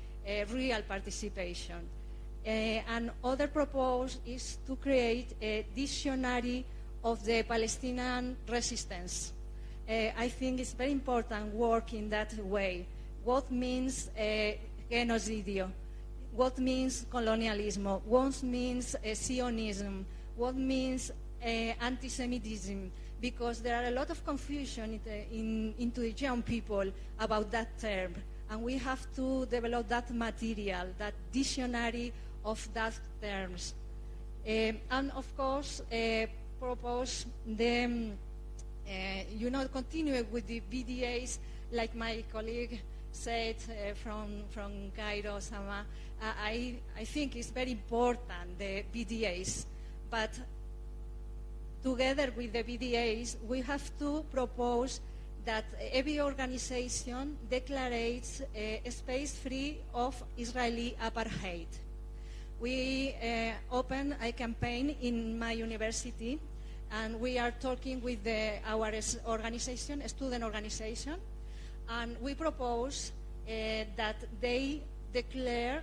real participation. And other proposal is to create a dictionary of the Palestinian resistance. I think it's very important work in that way. What means genocidio? What means colonialism? What means Zionism? What means anti-Semitism? Because there are a lot of confusion into the young people about that term. And we have to develop that material, that dictionary of that terms. And of course, propose the, continue with the BDAs, like my colleague said from Cairo, Sama. I think it's very important, the BDAs. But together with the BDAs, we have to propose that every organization declares a space free of Israeli apartheid. We opened a campaign in my university, and we are talking with our organization, student organization, and we propose that they declare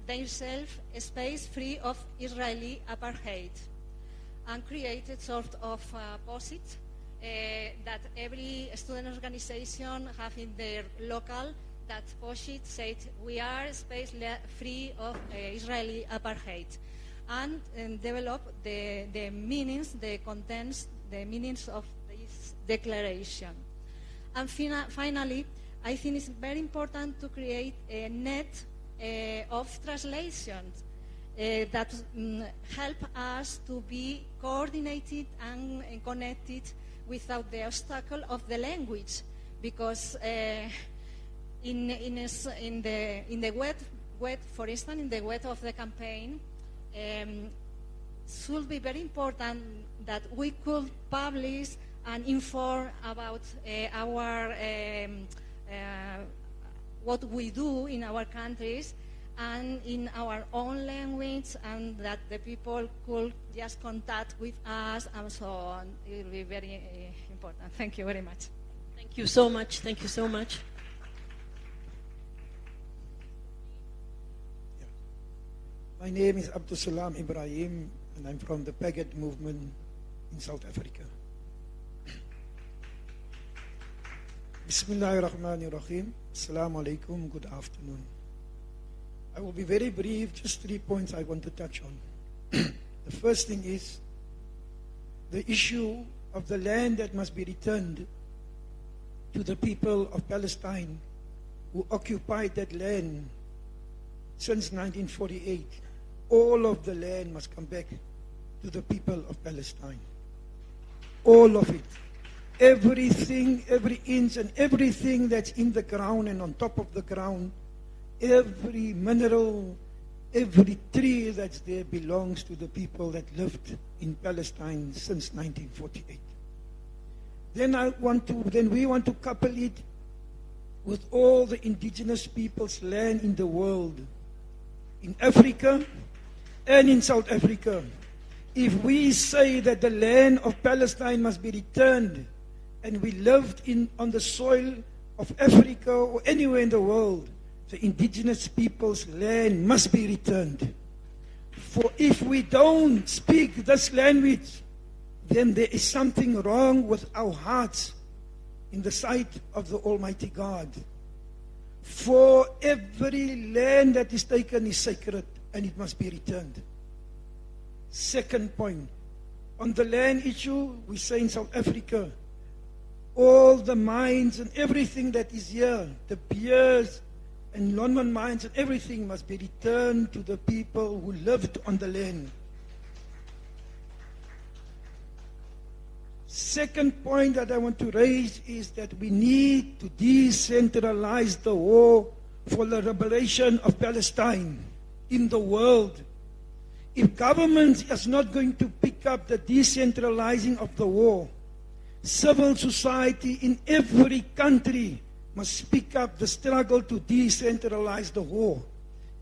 themselves a space free of Israeli apartheid, and create a sort of posit that every student organization have in their local, that posit said, we are a space free of Israeli apartheid, and develop the meanings, the contents, the meanings of this declaration. And finally, I think it's very important to create a net of translations that help us to be coordinated and connected without the obstacle of the language, because in the web, for instance, in the web of the campaign, should be very important that we could publish and inform about our what we do in our countries and in our own language, and that the people could just contact with us and so on. It will be very important. Thank you very much. Thank you so much. Thank you so much. My name is Abdul Salam Ibrahim, and I'm from the Paget movement in South Africa. Bismillahirrahmanirrahim. Assalamu alaikum. Good afternoon. I will be very brief, just 3 points I want to touch on. The first thing is the issue of the land that must be returned to the people of Palestine who occupied that land since 1948. All of the land must come back to the people of Palestine. All of it. Everything, every inch and everything that's in the ground and on top of the ground, every mineral, every tree that's there belongs to the people that lived in Palestine since 1948. Then we want to couple it with all the indigenous people's land in the world, in Africa and in South Africa. If we say that the land of Palestine must be returned, and we lived on the soil of Africa or anywhere in the world, the indigenous people's land must be returned. For if we don't speak this language, then there is something wrong with our hearts in the sight of the Almighty God. For every land that is taken is sacred, and it must be returned. Second point, on the land issue, we say in South Africa, all the mines and everything that is here, the beers and London mines and everything must be returned to the people who lived on the land. Second point that I want to raise is that we need to decentralize the war for the liberation of Palestine in the world. If government is not going to pick up the decentralizing of the war, civil society in every country must pick up the struggle to decentralize the war.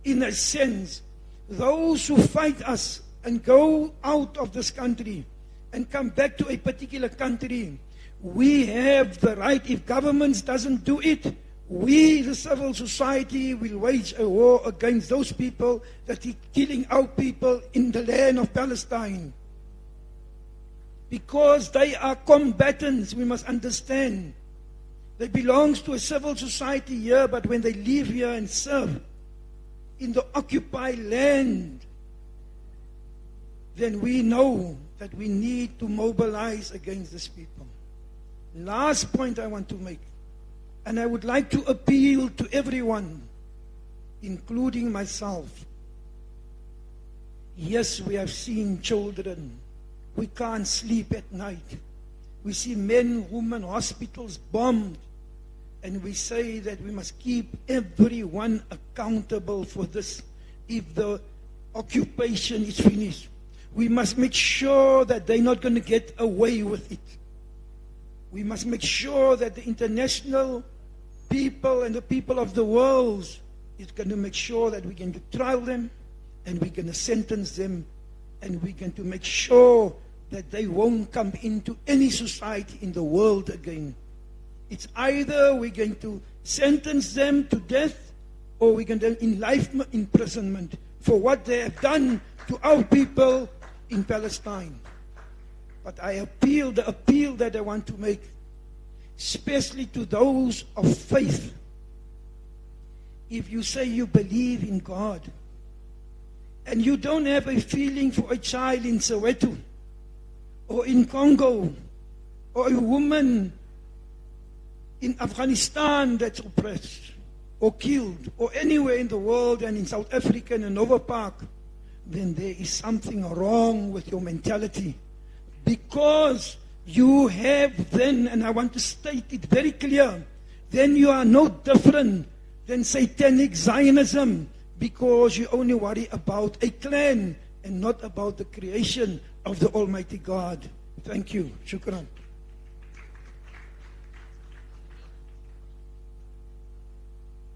In a sense, those who fight us and go out of this country and come back to a particular country, we have the right. If governments doesn't do it, we, the civil society, will wage a war against those people that are killing our people in the land of Palestine. Because they are combatants, we must understand. They belong to a civil society here, but when they live here and serve in the occupied land, then we know that we need to mobilize against these people. Last point I want to make, and I would like to appeal to everyone, including myself. Yes, we have seen children. We can't sleep at night. We see men, women, hospitals bombed. And we say that we must keep everyone accountable for this. If the occupation is finished, we must make sure that they're not going to get away with it. We must make sure that the international people and the people of the world is going to make sure that we're going to trial them and we're going to sentence them and we're going to make sure that they won't come into any society in the world again. It's either we're going to sentence them to death or we're going to in life imprisonment for what they have done to our people in Palestine. But the appeal that I want to make, especially to those of faith, if you say you believe in God and you don't have a feeling for a child in Soweto or in Congo or a woman in Afghanistan that's oppressed or killed or anywhere in the world and in South Africa and in Nova Park, then there is something wrong with your mentality. Because you have then, and I want to state it very clear, then you are no different than satanic Zionism, because you only worry about a clan and not about the creation of the Almighty God. Thank you. Shukran.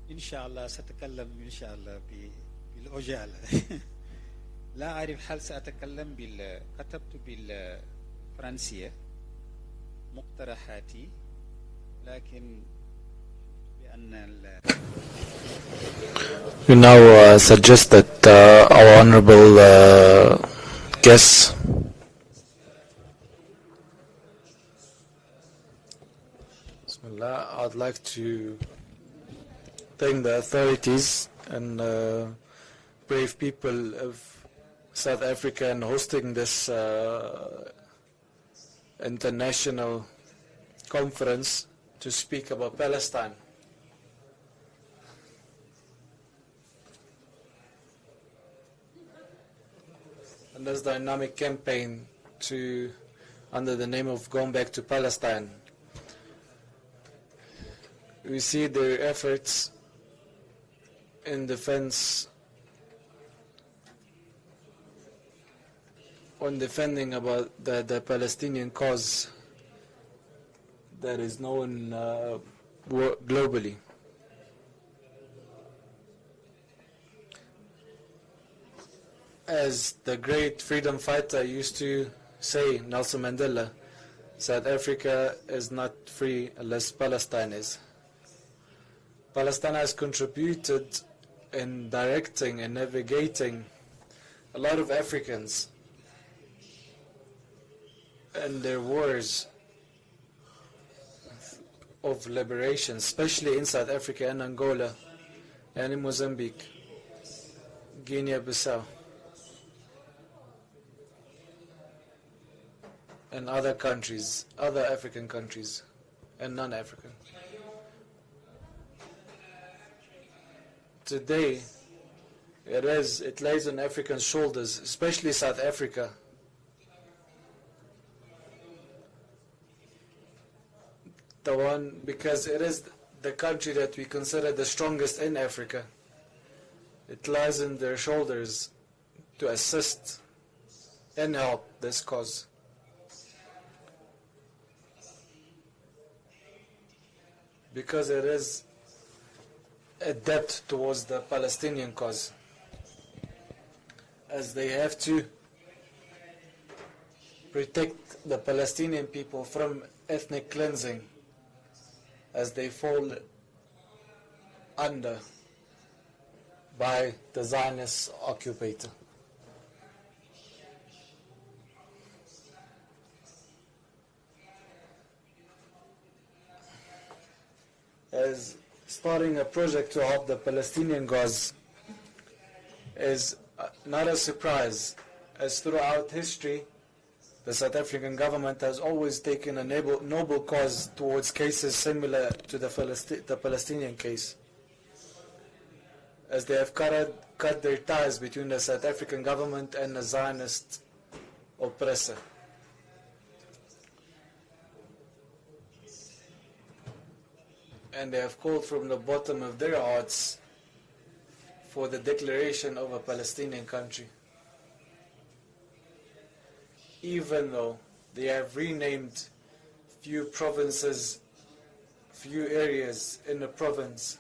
إن شاء الله سأتكلم إن شاء الله بالعجالة. لا أعرف هل سأتكلم كتبت بالفرنسية مقترحاتي، لكن بأن You now suggest that our honorable guests Bismillah, I'd like to thank the authorities and brave people of South Africa in hosting this international conference to speak about Palestine. And this dynamic campaign under the name of Going Back to Palestine. We see their efforts in defense on defending about the Palestinian cause that is known globally. As the great freedom fighter used to say, Nelson Mandela, South Africa is not free unless Palestine is. Palestine has contributed in directing and navigating a lot of Africans and their wars of liberation, especially in South Africa and Angola and in Mozambique, Guinea-Bissau, and other countries, other African countries and non-African. Today, it lays on African shoulders, especially South Africa, the one because it is the country that we consider the strongest in Africa. It lies in their shoulders to assist and help this cause. Because it is a debt towards the Palestinian cause, as they have to protect the Palestinian people from ethnic cleansing as they fall under by the Zionist occupator. As starting a project to help the Palestinian cause is not a surprise, as throughout history the South African government has always taken a noble cause towards cases similar to the Palestinian case, as they have cut their ties between the South African government and the Zionist oppressor. And they have called from the bottom of their hearts for the declaration of a Palestinian country. Even though they have renamed few provinces, few areas in the province,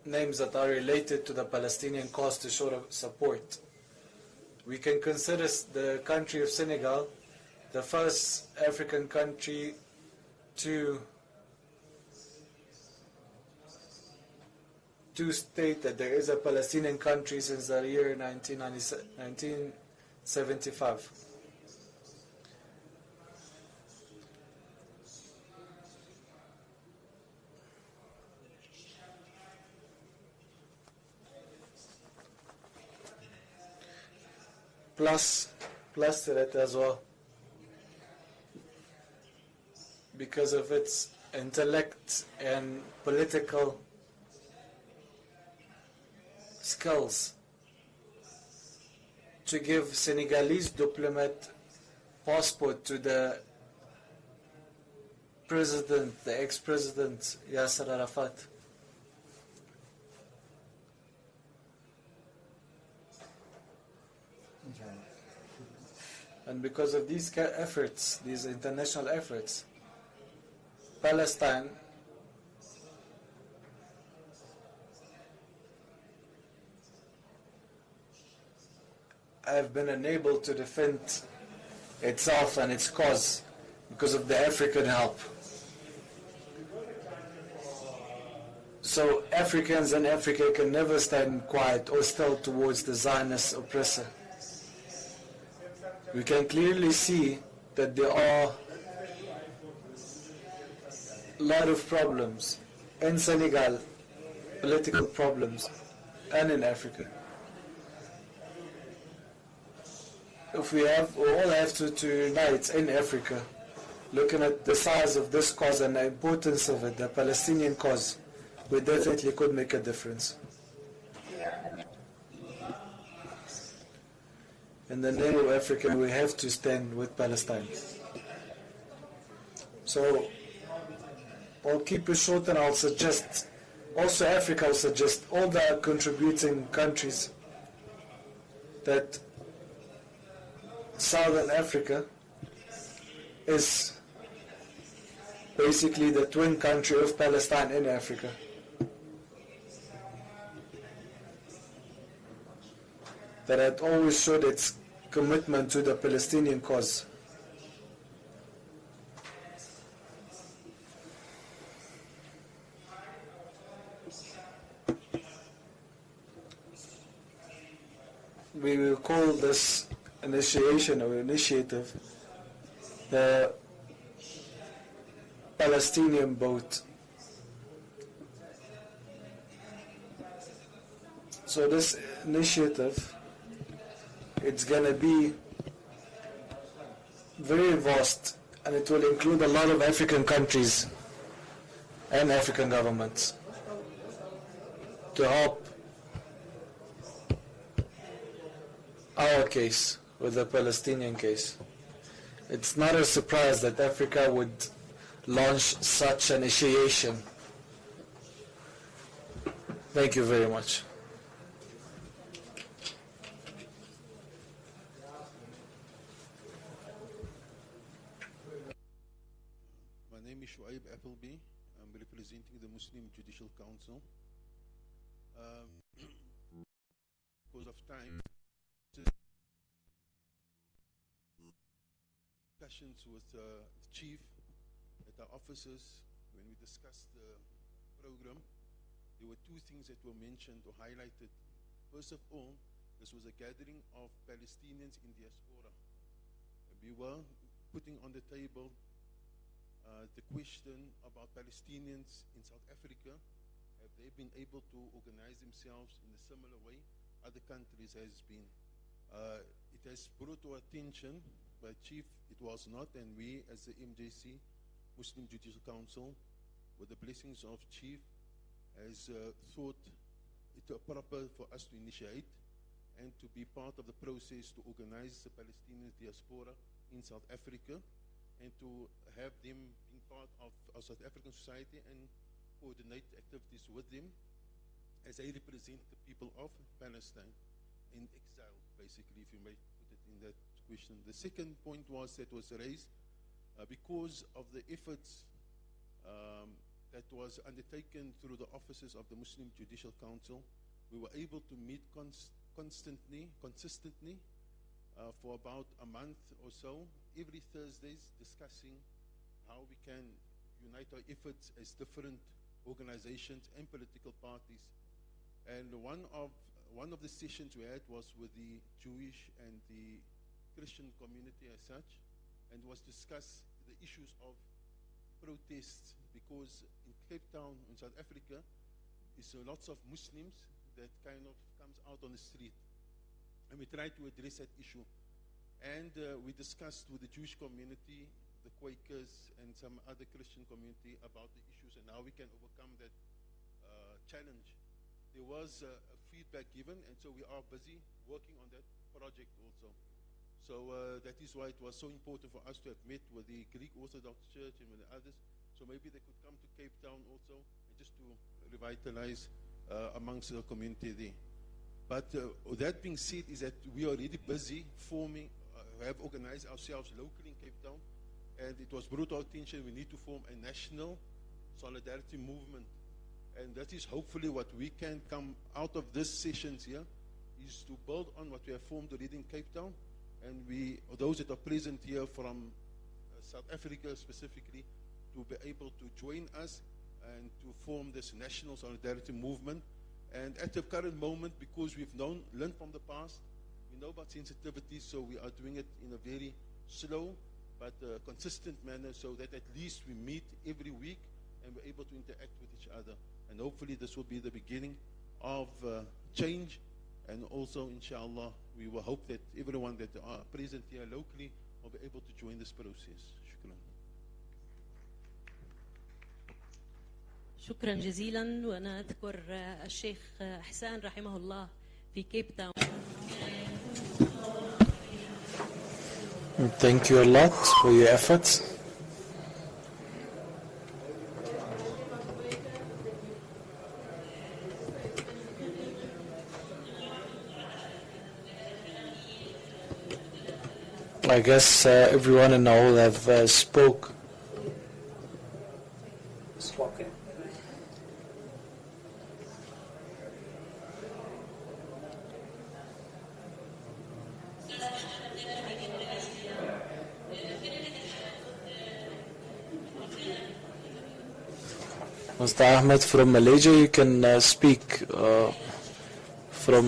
names that are related to the Palestinian cause to show support. We can consider the country of Senegal the first African country to state that there is a Palestinian country since the year 1975. Plus to that as well, because of its intellect and political skills, to give Senegalese diplomat passport to the president, the ex-president Yasser Arafat. And because of these efforts, these international efforts, Palestine have been unable to defend itself and its cause because of the African help. So Africans in Africa can never stand quiet or still towards the Zionist oppressor. We can clearly see that there are a lot of problems in Senegal, political problems, and in Africa. If we all have to unite in Africa, looking at the size of this cause and the importance of it, the Palestinian cause, we definitely could make a difference. In the name of Africa, we have to stand with Palestine. So I'll keep it short, and I'll suggest, also Africa will suggest all the contributing countries that Southern Africa is basically the twin country of Palestine in Africa. That had always showed its commitment to the Palestinian cause. We will call this initiation or initiative the Palestinian boat. So this initiative, it's going to be very vast, and it will include a lot of African countries and African governments to help our case with the Palestinian case. It's not a surprise that Africa would launch such an initiation. Thank you very much. My name is Shuaib Appleby. I'm representing the Muslim Judicial Council. Because of time, discussions with the chief at our offices when we discussed the program, there were two things that were mentioned or highlighted. First of all, this was a gathering of Palestinians in diaspora. And we were putting on the table the question about Palestinians in South Africa. Have they been able to organize themselves in a similar way other countries has been? It has brought to attention by Chief, it was not, and we as the MJC, Muslim Judicial Council, with the blessings of Chief, has thought it proper for us to initiate and to be part of the process to organize the Palestinian diaspora in South Africa and to have them being part of our South African society and coordinate activities with them as they represent the people of Palestine in exile, basically, if you may put it in that question. The second point was that was raised because of the efforts that was undertaken through the offices of the Muslim Judicial Council. We were able to meet consistently for about a month or so, every Thursdays, discussing how we can unite our efforts as different organizations and political parties. And one of the sessions we had was with the Jewish and the Christian community as such, and was discuss the issues of protests, because in Cape Town, in South Africa, is lots of Muslims that kind of comes out on the street, and we try to address that issue. And we discussed with the Jewish community, the Quakers, and some other Christian community about the issues and how we can overcome that challenge. There was feedback given, and so we are busy working on that project also. So that is why it was so important for us to have met with the Greek Orthodox Church and with the others. So maybe they could come to Cape Town also, and just to revitalize amongst the community there. But that being said, is that we are already busy forming, have organized ourselves locally in Cape Town, and it was brought to our attention we need to form a national solidarity movement. And that is hopefully what we can come out of this sessions here, is to build on what we have formed already in Cape Town. And we, those that are present here from South Africa specifically, to be able to join us and to form this national solidarity movement. And at the current moment, because we've learned from the past, we know about sensitivity, so we are doing it in a very slow but consistent manner, so that at least we meet every week and we're able to interact with each other. And hopefully this will be the beginning of change. And also, inshallah, we will hope that everyone that are present here locally will be able to join this process. Shukran. شكرا جزيلا. وأنا أذكر الشيخ حسان رحمه الله في كيب تاون. Thank you a lot for your efforts. I guess everyone in the hall have spoken. Mr. Ahmed from Malaysia, you can speak from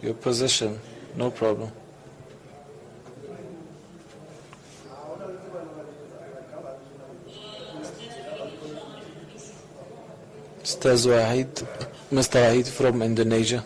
your position, no problem. Ustaz Wahid, Mr. Wahid from Indonesia.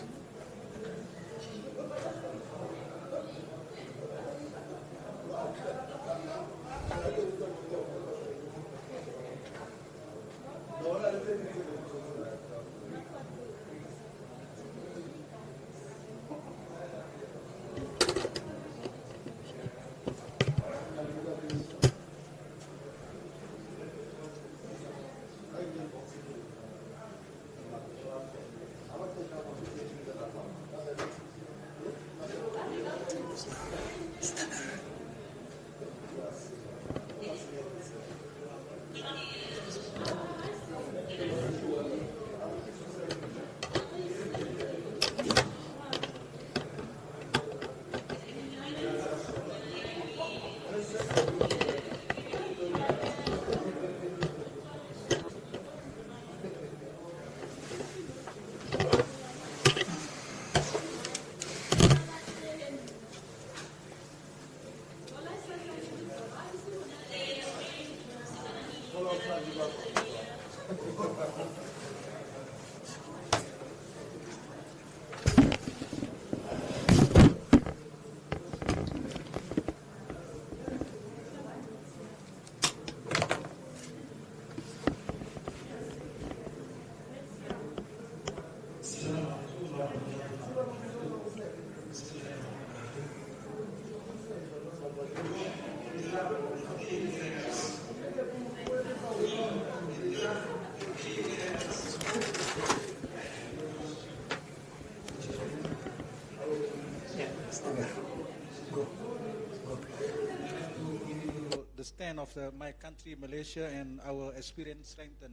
The stand of my country, Malaysia, and our experience strengthen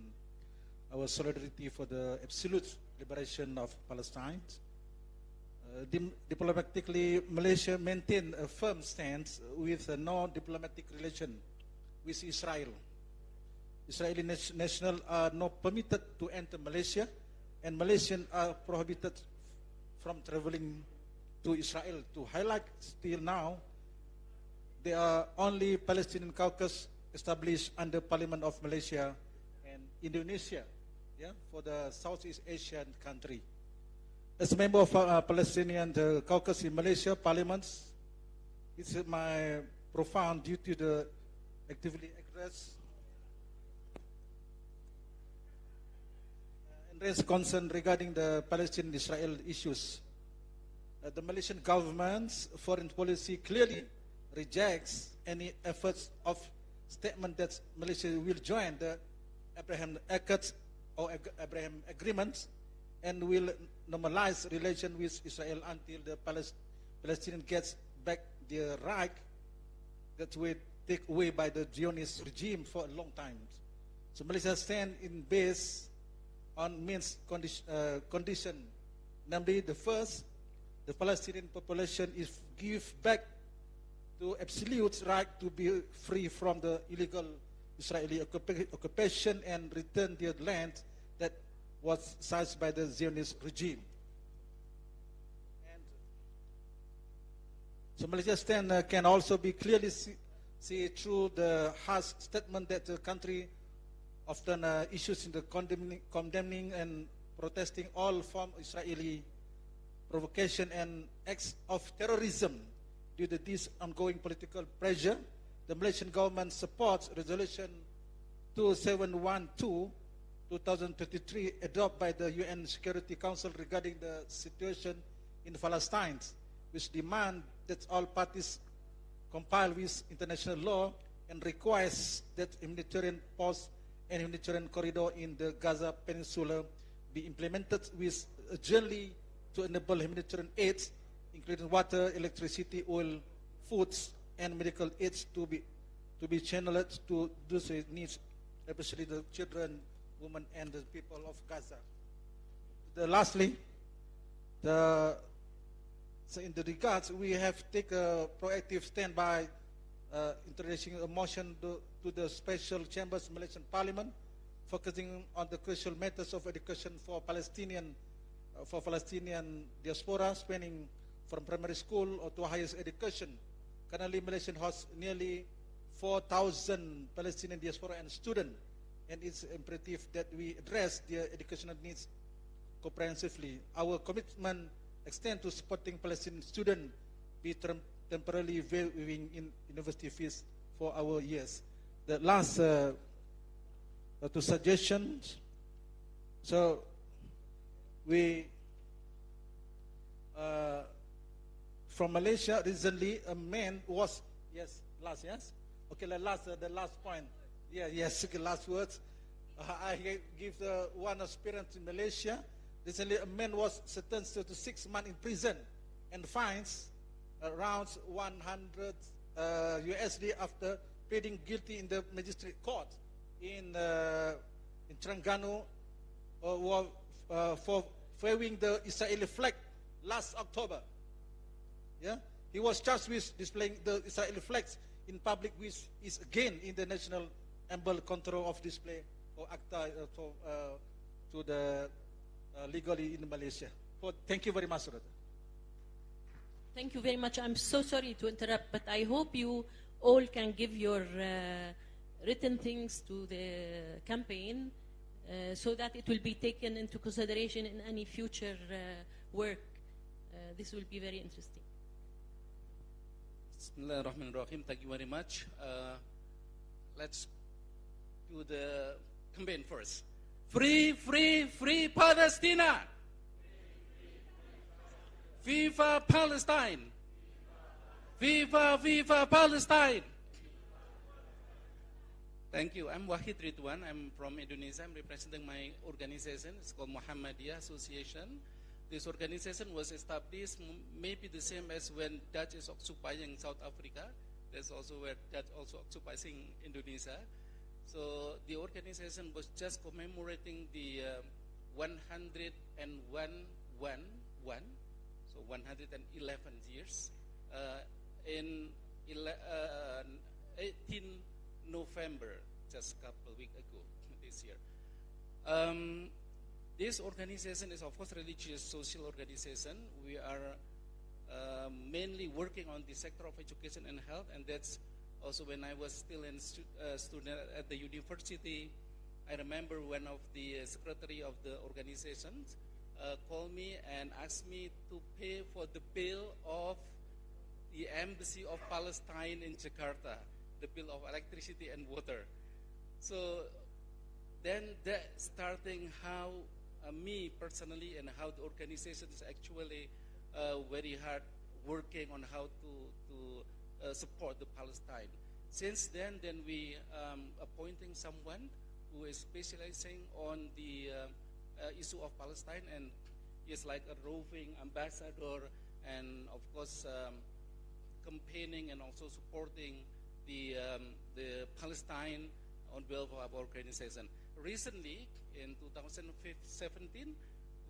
our solidarity for the absolute liberation of Palestine. Diplomatically, Malaysia maintained a firm stance with no diplomatic relation with Israel. Israeli nationals are not permitted to enter Malaysia, and Malaysians are prohibited from traveling to Israel. To highlight still now, there are only Palestinian caucus established under Parliament of Malaysia and Indonesia, for the Southeast Asian country. As a member of Palestinian caucus in Malaysia Parliament, it's my profound duty to actively address and raise concern regarding the Palestinian-Israel issues. The Malaysian government's foreign policy clearly rejects any efforts of statement that Malaysia will join the Abraham Accords or Abraham Agreements and will normalize relations with Israel until the Palestinian gets back their right that were taken away by the Zionist regime for a long time. So Malaysia stands in base on means condition, namely the first, the Palestinian population is give back to absolute right to be free from the illegal Israeli occupation and return their land that was seized by the Zionist regime. And so Malaysia stand can also be clearly see through the harsh statement that the country often issues in the condemning and protesting all form of Israeli provocation and acts of terrorism. Due to this ongoing political pressure, the Malaysian government supports Resolution 2712/2023 adopted by the UN Security Council regarding the situation in Palestine, which demand that all parties comply with international law and requires that humanitarian pause and humanitarian corridor in the Gaza Peninsula be implemented with urgently to enable humanitarian aid, including water, electricity, oil, foods, and medical aids to be channeled to those needs, especially the children, women, and the people of Gaza. Lastly, so in the regards, we have taken a proactive stand by introducing a motion to the Special Chambers Malaysian Parliament, focusing on the crucial matters of education for Palestinian diaspora, spanning from primary school or to highest education. Currently, Malaysia has nearly 4,000 Palestinian diaspora and students, and it's imperative that we address their educational needs comprehensively. Our commitment extends to supporting Palestinian students be temporarily waiving in university fees for our years. The last two suggestions. So we from Malaysia recently, a man was the last point. Okay, last words. I give the one experience in Malaysia. Recently, a man was sentenced to 6 months in prison and fines around 100 USD after pleading guilty in the magistrate court in Terengganu for waving the Israeli flag last October. He was charged with displaying the Israeli flags in public, which is again in the national emblem control of display or ACTA to the legally in Malaysia. Thank you very much, Rata. Thank you very much. I'm so sorry to interrupt, but I hope you all can give your written things to the campaign so that it will be taken into consideration in any future work. This will be very interesting. Bismillahirrahmanirrahim. Thank you very much. Let's do the campaign first. Free, free, free Palestine! Viva Palestine! Viva, viva Palestine! Thank you. I'm Wahid Ridwan. I'm from Indonesia. I'm representing my organization. It's called Muhammadiyah Association. This organization was established maybe the same as when Dutch is occupying South Africa. That's also where Dutch also occupying Indonesia. So the organization was just commemorating the 111, so 111 years in 18 November, just a couple of weeks ago this year. This organization is, of course, religious social organization. We are mainly working on the sector of education and health, and that's also when I was still a student at the university. I remember one of the secretary of the organizations called me and asked me to pay for the bill of the Embassy of Palestine in Jakarta, the bill of electricity and water. So then that starting how me personally and how the organization is actually very hard working on how to support the Palestine. Since then we appointing someone who is specializing on the issue of Palestine, and is like a roving ambassador, and of course campaigning and also supporting the Palestine on behalf of our organization. Recently, in 2017,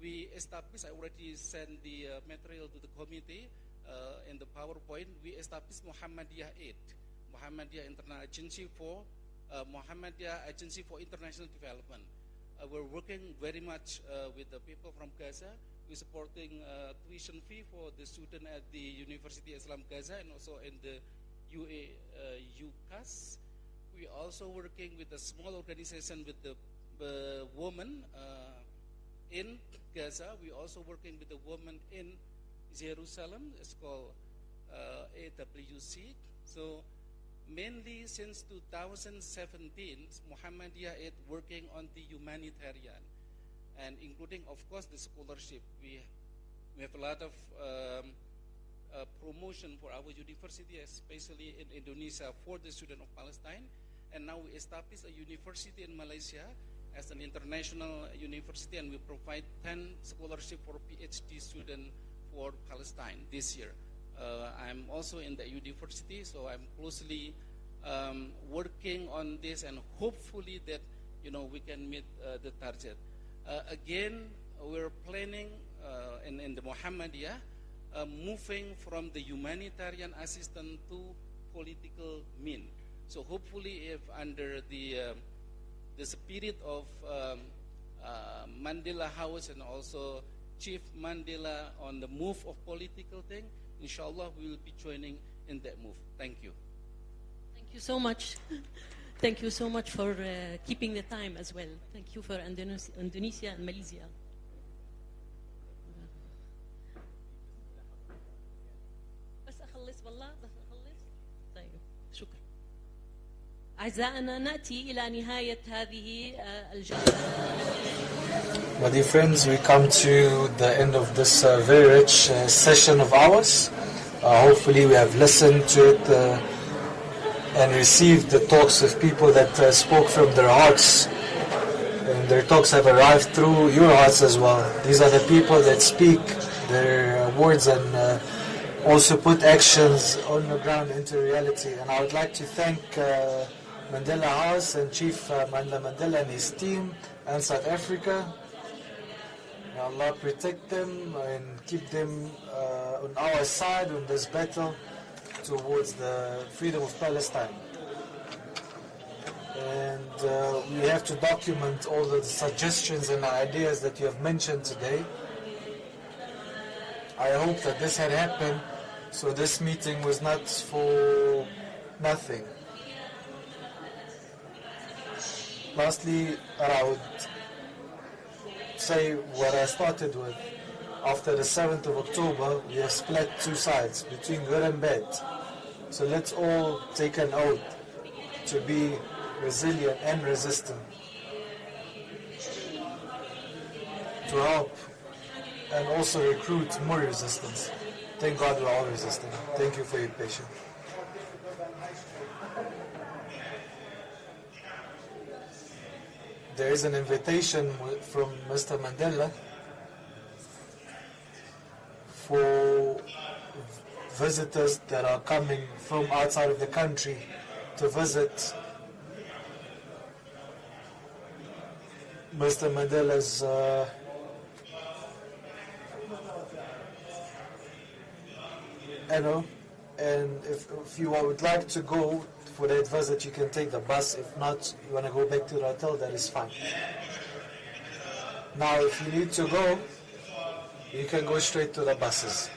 we established, I already sent the material to the committee in the PowerPoint, we established Muhammadiyah Aid, Muhammadiyah Agency for Muhammadiyah Agency for International Development. We're working very much with the people from Gaza. We're supporting tuition fee for the student at the University of Islam Gaza and also in the UCAS. We're also working with a small organization with the women in Gaza. We're also working with the women in Jerusalem. It's called AWC. So mainly since 2017, Muhammadiyah Aid working on the humanitarian, and including, of course, the scholarship. We have a lot of promotion for our university, especially in Indonesia, for the student of Palestine. And now we established a university in Malaysia as an international university, and we provide 10 scholarship for PhD student for Palestine this year. I'm also in the university, so I'm closely working on this, and hopefully that we can meet the target. Again, we're planning in the Muhammadiyah moving from the humanitarian assistance to political mean. So hopefully, if under the spirit of Mandela House and also Chief Mandela on the move of political thing, inshallah, we will be joining in that move. Thank you. Thank you so much. Thank you so much for keeping the time as well. Thank you for Indonesia and Malaysia. بس أخلص والله بس أخلص. طيب شكرا. أعزائنا نأتي إلى نهاية هذه الجلسة. My dear friends, we come to the end of this very rich session of ours. Hopefully we have listened to it and received the talks of people that spoke from their hearts. And their talks have arrived through your hearts as well. These are the people that speak their words and also put actions on the ground into reality. And I would like to thank Mandela House and Chief Mandela and his team and South Africa. Allah protect them and keep them on our side in this battle towards the freedom of Palestine. And we have to document all the suggestions and ideas that you have mentioned today. I hope that this had happened, so this meeting was not for nothing. Lastly, I would say what I started with. After the 7th of October, we have split two sides, between good and bad. So let's all take an oath to be resilient and resistant, to help and also recruit more resistance. Thank God we're all resistant. Thank you for your patience. There is an invitation from Mr. Mandela for visitors that are coming from outside of the country to visit Mr. Mandela's and if you would like to go for that visit, you can take the bus. If not, you want to go back to the hotel, that is fine. Now, if you need to go, you can go straight to the buses.